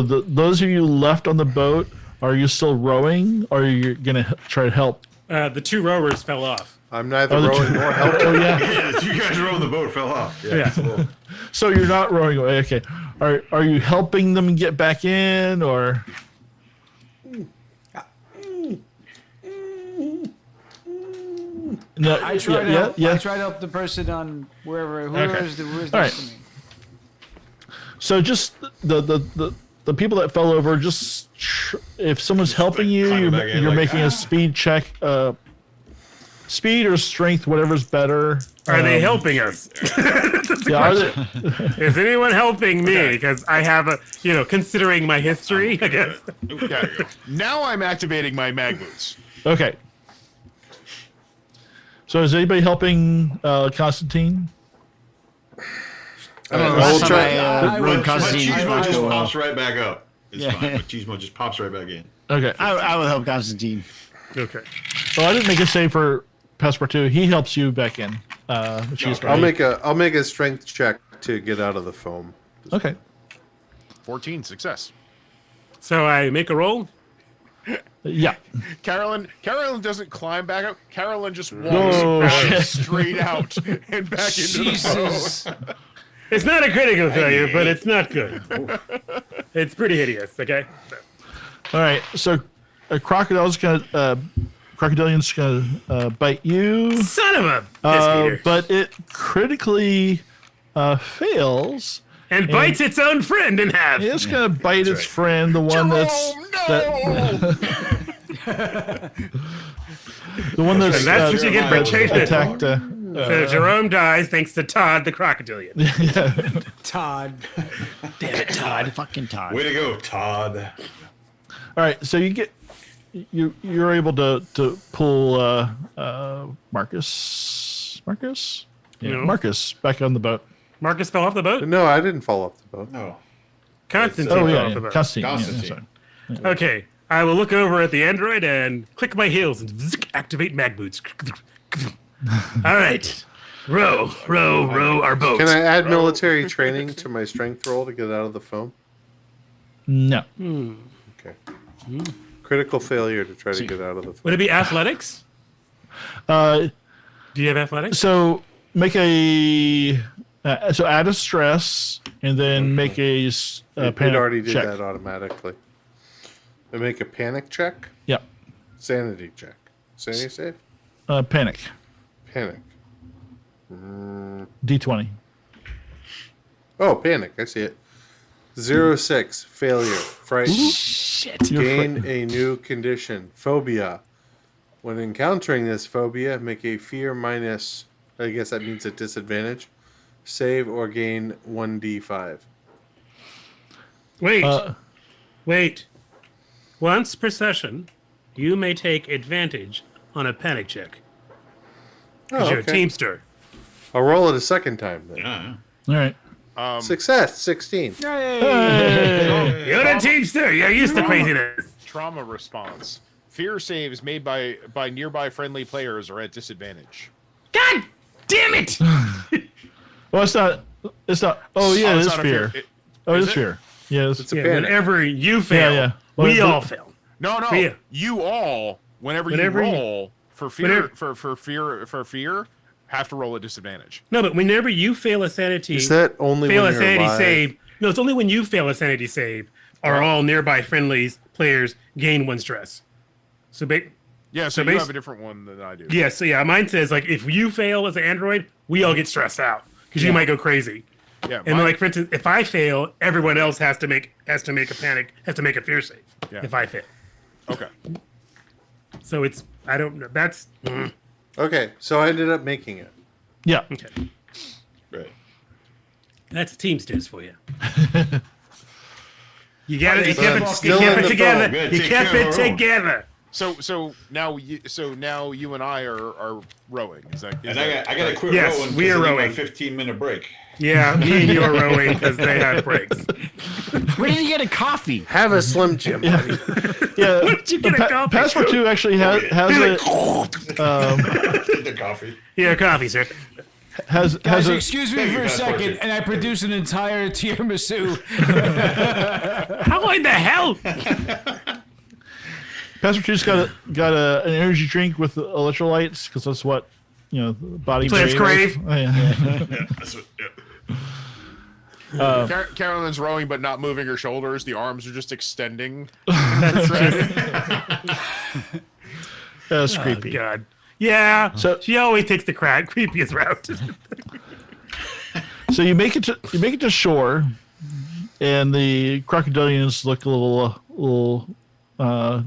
those of you left on the boat, are you still rowing, or are you going to try to help? The 2 rowers fell off. I'm neither Oh, the rowing nor helping. Oh, yeah. Yeah, the 2 guys rowing the boat fell off. Yeah. Yeah. it's a little- So you're not rowing away. Okay. Are you helping them get back in, or? No, I try to yeah, help. yeah. I try to help the person on whoever whoever's whoever's All next right. to me. So just the people that fell over, just if someone's helping you, climb you're, back in, you're like, making a speed check, speed or strength, whatever's better. Are they helping us? Yeah, are they, Is anyone helping me? Because I have a, considering my history, I guess. Yeah. Now I'm activating my mag boots. okay. So is anybody helping Constantine? Last time try- I I rode will- Constantine. Machismo didn't just go well. pops right back up. It's Yeah. fine. Machismo just pops right back in. Okay. I will help Constantine. Okay. Well, I didn't make a save for Passepartout. He helps you back in. Machismo. I'll make a strength check to get out of the foam. Okay. 14 success. So I make a roll. Yeah. Carolyn doesn't climb back up. Carolyn just walks Oh, back shit. straight out and back into the Jesus. boat. It's not a critical failure, but it's not good. It's pretty hideous. Okay. All right. So a crocodile's crocodilian's gonna bite you. Son of a piss eater. But it critically fails. And bites its own friend in half. It's gonna bite its friend, the one that's the one that's And that's what you get for chasing it. attacked. So Jerome dies thanks to Todd the crocodilian. Todd. Damn it, Todd. Fucking Todd. Way to go, Todd. All right, so you're able to pull Marcus, yeah, No. Marcus back on the boat. Marcus fell off the boat. No, I didn't fall off the boat. No. Constantine Oh fell yeah, off yeah. the boat. Constantine. Yeah, Constantine. sorry. Okay, I will look over at the android and click my heels and activate mag boots. All right, row our boat. Can I add military training to my strength roll to get out of the foam? No. Okay. Critical failure to try to get out of the. Would it be athletics? Uh, Do you have athletics? so make a so add a stress and then make a It panic already did check. that automatically. I make a panic check. Yep. Sanity check. Sanity save. Panic. Panic. D20. Oh, panic. I see it. 06. Failure. Frightened. Shit. Gain a new condition. Phobia. When encountering this phobia, make a fear minus. I guess that means a disadvantage. Save or gain 1d5. Wait. Wait. Once per session, you may take advantage on a panic check. Because Oh, you're a okay. teamster. I'll roll it a second time then. Yeah. All right. Success. 16. You're the teamster. You're used to craziness. Trauma response. Fear saves made by nearby friendly players are at disadvantage. God damn it! Well, it's not. It's not. Oh yeah, it it's is not a fear. fear. Oh, it is it? fear. Yes. It's a Yeah, panic. whenever you fail, yeah. Well, we but- all fail. No, Fear. you all whenever you Whenever you- roll for fear have to roll a disadvantage. No, but whenever you fail a sanity, Is that only fail when a you're sanity alive? save. No, it's only when you fail a sanity save. Are all nearby friendlies players gain 1 stress. So, Yeah, so So you basi- have a different one than I do. yeah, so yeah, mine says like if you fail as an android, we all get stressed out because you might go crazy. Yeah, And mine- like for instance, if I fail, everyone else has to make a fear save. Yeah. If I fail, okay. so it's I don't know. That's Okay, so I ended up making it. Yeah. okay. Right. That's Teamsters for you. You got it. You But kept I'm it, still you kept in it the together. phone. Good, You take kept care it of the roll. together. So now you and I are rowing. Is that? Is And that I got to quit Yes, rowing. we are 'cause I need rowing. My 15-minute break. Yeah, me and you are rowing because they have breaks. Where did you get a coffee? Have a Slim Jim, buddy. Yeah. Where'd you get a coffee? Passport 2 actually has it. The coffee. Yeah, coffee, sir. Has Guys, a excuse me Thank for you, a Passport second, two. and I produce an entire tiramisu. How in the hell? Passport 2's got an energy drink with electrolytes because that's what the body Plants craves. crave. Oh, yeah. Yeah, that's what, yeah. Carolyn's rowing but not moving her shoulders. The arms are just extending. That's Oh, creepy. God. Yeah. So- She always takes the creepiest route. So you make it to shore, and the crocodilians look a little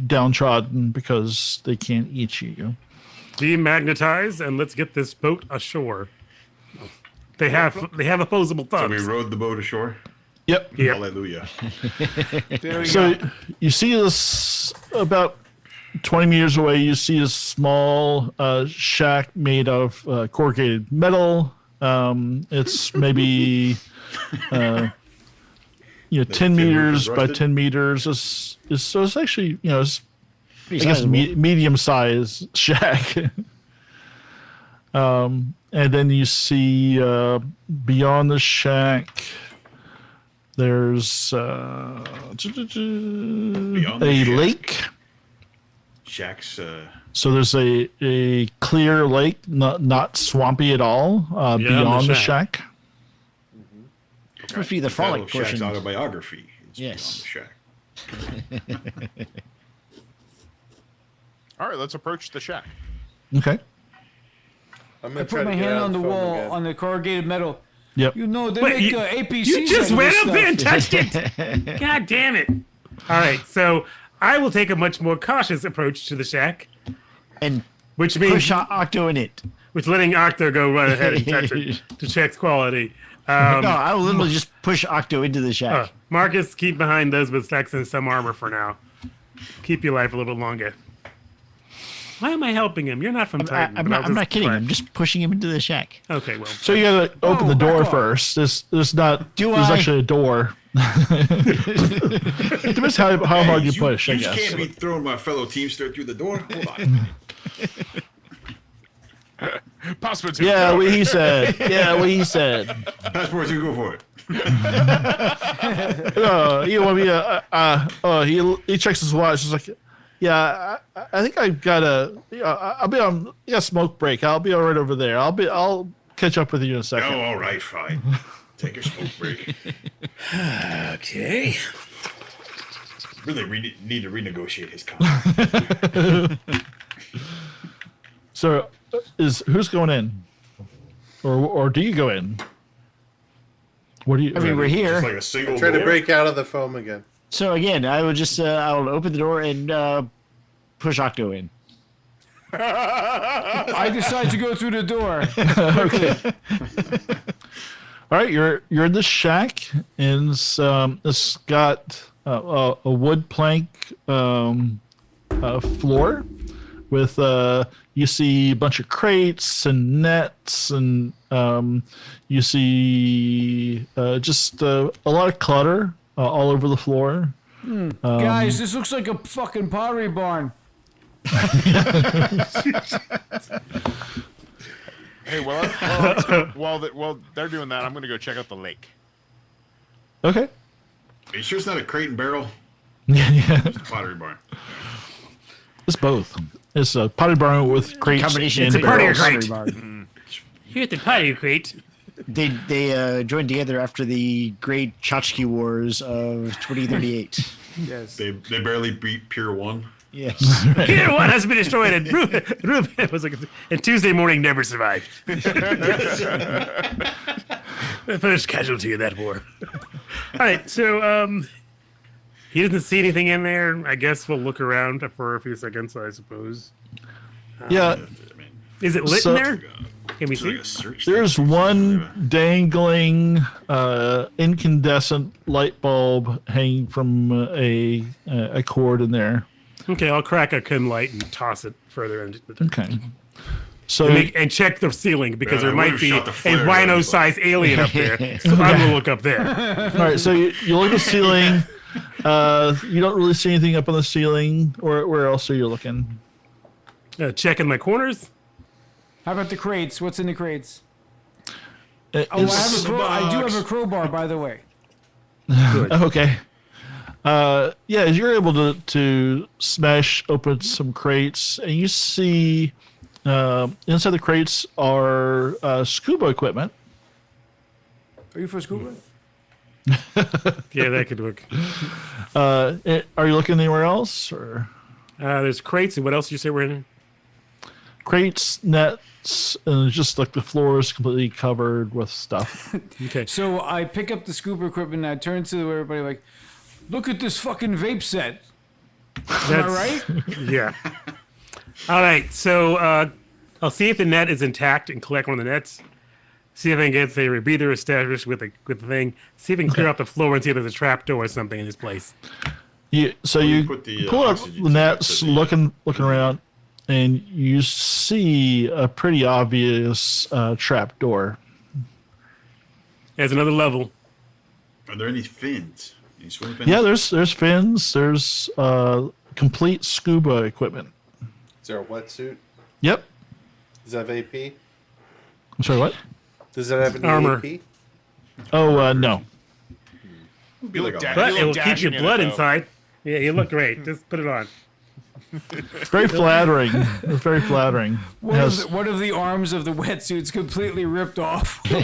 downtrodden because they can't eat you. Demagnetize and let's get this boat ashore. They have opposable So we thumbs. rowed the boat ashore. Yep. Yep. Hallelujah. So you see this about 20 meters away. You see a small shack made of corrugated metal. It's maybe 10 tin roof meters is by rusted? 10 meters. So it's actually it's Pretty I guess sizable. medium sized shack. And then you see beyond the shack, there's a the shack. lake. Shack's. So there's a clear lake, not swampy at all, beyond the shack. Supposed to be the Title frolic of Shack's portion. autobiography. It's Yes. Beyond the Shack. All right, let's approach the shack. Okay. I'm I gonna put try my to get hand out on the of phone wall again. on the corrugated metal. Yep. You know, they Wait, make you- APCs. You just out of went this up there and stuff. touched it. God damn it. All right, so I will take a much more cautious approach to the shack, And which means push Octo in it. letting Octo go right ahead and touch it to check quality. No, I will literally just push Octo into the shack. Marcus, keep behind those with stacks and some armor for now. Keep your life a little longer. Why am I helping him? You're not from Titan. I'm but I'll not just kidding. try. I'm just pushing him into the shack. Okay, well. So you gotta open the door first. There's not. Do there's I? actually a door. It depends how hard you push. I You just guess. can't be throwing my fellow teamster through the door. Hold on. Passport two. Yeah, what he said. Yeah, what he said. Passport 2, go for it. You want me? He checks his watch. He's like, yeah, I think I've got I'll be on a smoke break. I'll be all right over there. I'll catch up with you in a second. Oh, all right, fine. Take your smoke break. Okay. Really need to renegotiate his contract. So, who's going in, or do you go in? What do you? I mean, we're here. Just like a single Try to door? break out of the foam again. So again, I will just I'll open the door and push Octo in. I decide to go through the door. All right, you're in the shack, and it's got a wood plank floor with you see a bunch of crates and nets, and you see just a lot of clutter all over the floor. Guys, this looks like a fucking pottery barn. Hey, while they're doing that, I'm gonna go check out the lake. Okay. Are you sure it's not a crate and barrel? Yeah. It's a pottery barn. It's both. It's a pottery barn with crates. Combination. and It's a barrels. pottery crate. Here at the pottery crate. They joined together after the Great Tchotchke Wars of 2038. Yes. They barely beat Pier 1. Yes. Pier 1 has been destroyed, and Ruben was like, and Tuesday morning never survived. The first casualty of that war. All right, so he doesn't see anything in there. I guess we'll look around for a few seconds, I suppose. Yeah. Is it lit So- in there? Can we It's like see? a search There's thing. one dangling incandescent light bulb hanging from a cord in there. Okay, I'll crack a Kun light and toss it further into the Okay. So and check the ceiling because Yeah, there I might would've be shot the a flare gun, rhino-sized alien up there. So I'm gonna look up there. all right, so you look at the ceiling. You don't really see anything up on the ceiling. Or where else are you looking? Checking my corners. How about the crates? What's in the crates? It Oh, is- I do have a crowbar, by the way. Okay. Yeah, you're able to smash open some crates, and you see inside the crates are scuba equipment. Are you for scuba? Yeah, that could work. Are you looking anywhere else? Or There's crates, and what else did you say we're in? crates, nets, and just like the floor is completely covered with stuff. Okay. So I pick up the scuba equipment and I turn to everybody like, look at this fucking vape set. Am I right? Yeah. All right. So I'll see if the net is intact and collect one of the nets. See if I can get a rebreather established with the thing. See if I can clear out the floor and see if there's a trap door or something in this place. You put the, pull up oxygen the nets, tanks at the- looking around, and you see a pretty obvious trap door. There's another level. Are there any fins? Any swim fins? Yeah, there's fins. There's complete scuba equipment. Is there a wetsuit? Yep. Does that have AP? I'm sorry, what? Does that have any Armor. AP? Oh, no. It'd be like a But it will dashing keep your in blood it, though. inside. Yeah, you look great. Just put it on. Very flattering. It's very flattering. It has- One of the arms of the wetsuit's completely ripped off. I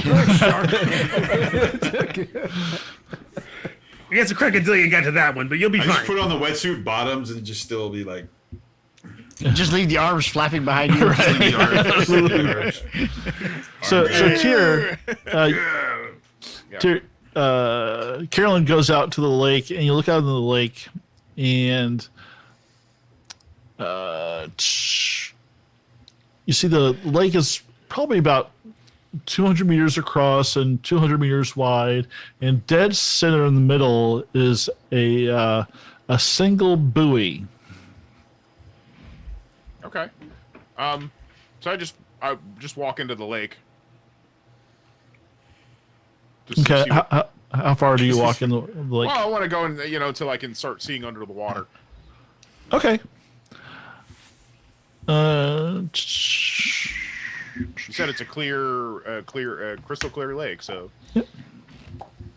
guess a crocodilian got to that one, but you'll be I just fine. put on the wetsuit bottoms and just still be like. Just leave the arms flapping behind you. so here, Carolyn goes out to the lake, and you look out into the lake, and you see the lake is probably about 200 meters across and 200 meters wide, and dead center in the middle is a single buoy. Okay. So I just walk into the lake. Just to Okay, see what- how far do you walk in the lake? well, I want to go and till I can start seeing under the water. Okay. You said it's a crystal clear lake. So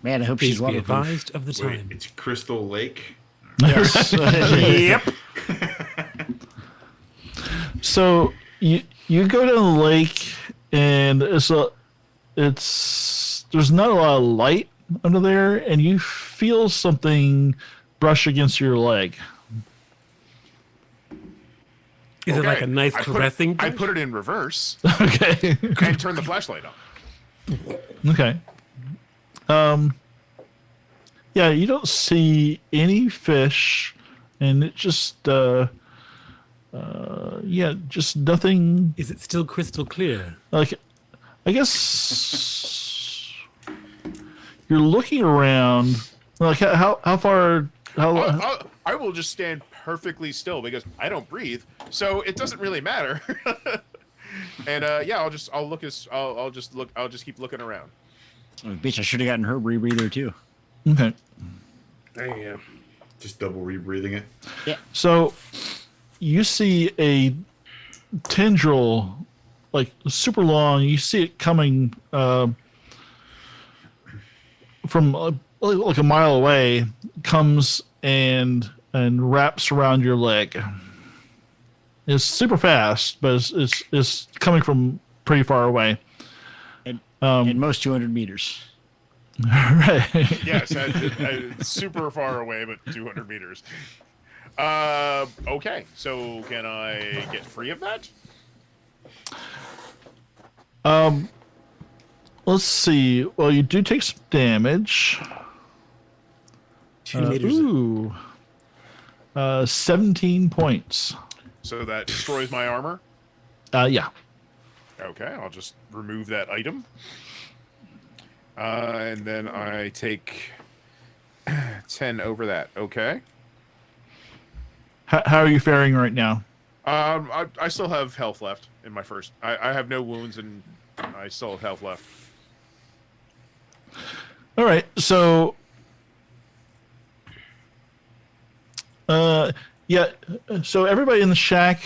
Man, I hope Please she's be waterproof. advised of the Wait, time. it's Crystal Lake. Yes. Yep. So you go to the lake, and there's not a lot of light under there, and you feel something brush against your leg. Is it Okay. like a nice caressing? I put it in reverse Okay. and turn the flashlight on. Okay. Yeah, you don't see any fish, and it just just nothing. Is it still crystal clear? Like, I guess you're looking around. Like, how far? I will just stand perfectly still because I don't breathe, so it doesn't really matter. And I'll just keep looking around. Oh, bitch, I should have gotten her rebreather too. Okay. Damn. Just double rebreathing it. So you see a tendril, like super long. You see it coming from like a mile away. Comes and wraps around your leg. It's super fast, but it's coming from pretty far away. At most 200 meters. Right. Yes, super far away, but 200 meters. Okay, so can I get free of that? Let's see. Well, you do take some damage. 2 meters. 17 points. So that destroys my armor? Yeah. Okay, I'll just remove that item. And then I take 10 over that. Okay. How are you faring right now? I still have health left in my first. I have no wounds and I still have health left. All right. So, so everybody in the shack,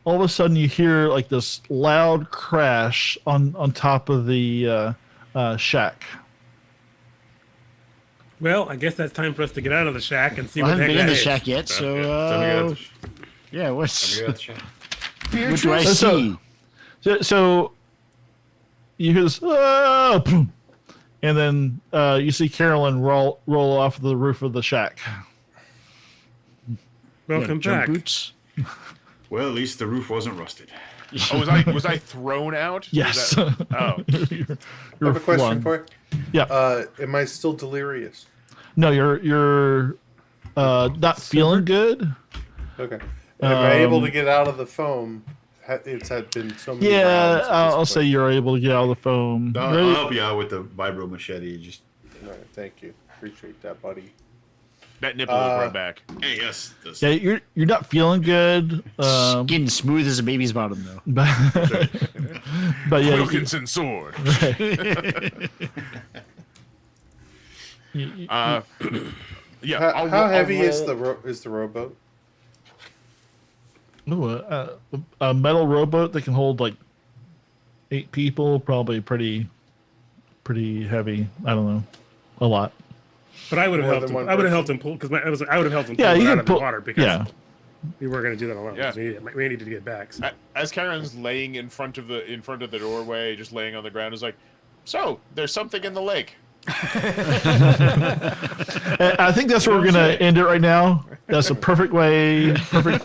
all of a sudden you hear like this loud crash on top of the shack. Well, I guess that's time for us to get out of the shack and see Well, I what the haven't heck been in that the is. shack yet, so yeah. What's what do I see? So you hear this, boom, and then you see Carolyn roll off the roof of the shack. Welcome Jump back. boots. Well, at least the roof wasn't rusted. Oh, was I thrown out? Yes. Was that- oh. I have a question flung. for you. Yeah. Am I still delirious? No, you're not feeling good. Okay. Am I able to get out of the foam? It's had been so many Yeah, rounds at this I'll point. say you're able to get out of the foam. I'll help you out with the vibro machete. Just All right, thank you. Appreciate that, buddy. That nipple will grow back. hey, yes. This, Yeah, you're not feeling good. Skin smooth as a baby's bottom, though. But yeah, Wilkinson sword. Yeah. How heavy is the rowboat? a metal rowboat that can hold like 8 people, probably pretty heavy. I don't know, a lot. But I would have More helped than him. one I would have person. helped him pull because I would have helped him pull Yeah, it you out can of the pull. water because Yeah, we were going to do that alone. Yeah. We needed to get back. So. As Karen's laying in front of the doorway, just laying on the ground, is like, so there's something in the lake. And I think that's where we're gonna end it right now. That's a perfect way. Perfect.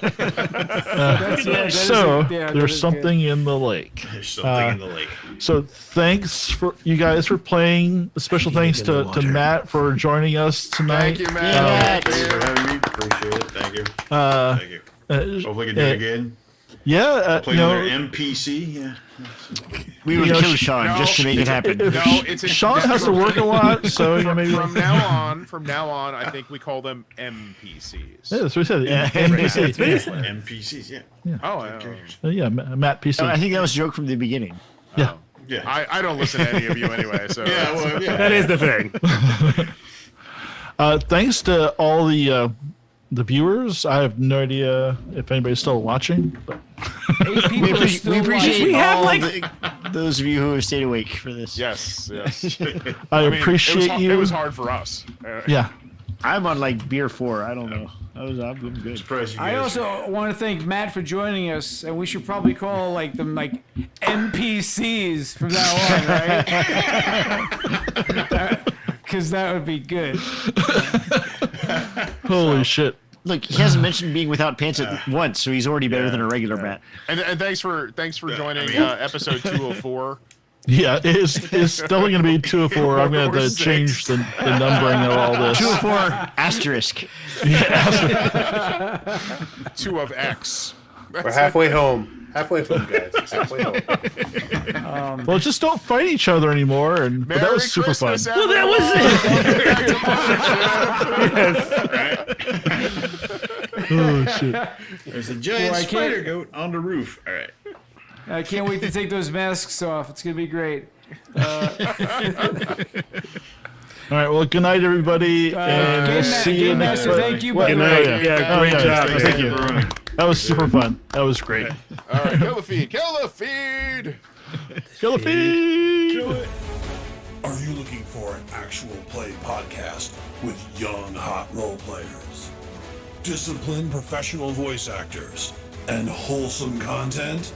So there's something in the lake. there's something in the lake. So thanks for you guys for playing. A special thanks to Matt for joining us tonight. Thank you, man. Yeah, Thank you for having me. Appreciate it. Thank you. Thank you. Hopefully, we can do it again. Yeah, Play another NPC. Yeah. We would You know, kill Sean just to make it happen. No, it's Sean has to work a lot, so maybe From now on, I think we call them NPCs. Yeah, that's what we said. Yeah. NPC. NPCs. Yeah. Yeah, Matt PC. I think that was a joke from the beginning. Yeah. Yeah. I don't listen to any of you anyway, so yeah. Well, yeah. That is the thing. Thanks to all the viewers. I have no idea if anybody's still watching. But Eight people are still We appreciate We have all like the those of you who have stayed awake for this. Yes, yes. I mean, appreciate you. It was hard for us. Yeah. I'm on like beer 4. I don't know. I'm good. Surprised you I guys. also want to thank Matt for joining us, and we should probably call them NPCs from now on, right? Because that would be good. Holy shit. Look, he hasn't mentioned being without pants at once, so he's already better than a regular Matt. And thanks for joining episode 204. Yeah, it's definitely going to be 204. I'm going to have to change the numbering of all this. 204 asterisk. 2 of X. We're halfway home. Halfway home, guys. Halfway home. Well, just don't fight each other anymore. But that was super fun. Well, that Oh, shit. There's a giant Well, I can't- spider goat on the roof. All right. I can't wait to take those masks off. It's going to be great. All right, well, good night, everybody. And we'll see you Game next Master, time. thank you, What? by the Oh, way. yeah. Great job. Thank you. Everyone. That was super fun. That was great. All right, kill the feed. Kill the feed. Kill the feed. Are you looking for an actual play podcast with young, hot role players, disciplined professional voice actors, and wholesome content?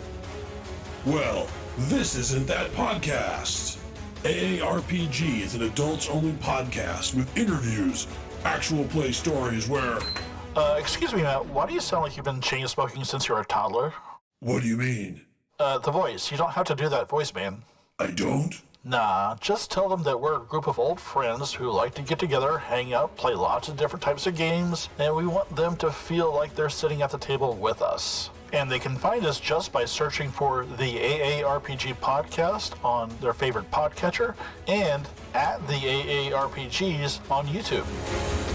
Well, this isn't that podcast. AARPG is an adults-only podcast with interviews, actual play stories where... Excuse me, Matt, why do you sound like you've been chain smoking since you were a toddler? What do you mean? The voice. You don't have to do that voice, man. I don't? Nah, just tell them that we're a group of old friends who like to get together, hang out, play lots of different types of games, and we want them to feel like they're sitting at the table with us. And they can find us just by searching for the AARPG podcast on their favorite podcatcher and at the AARPGs on YouTube.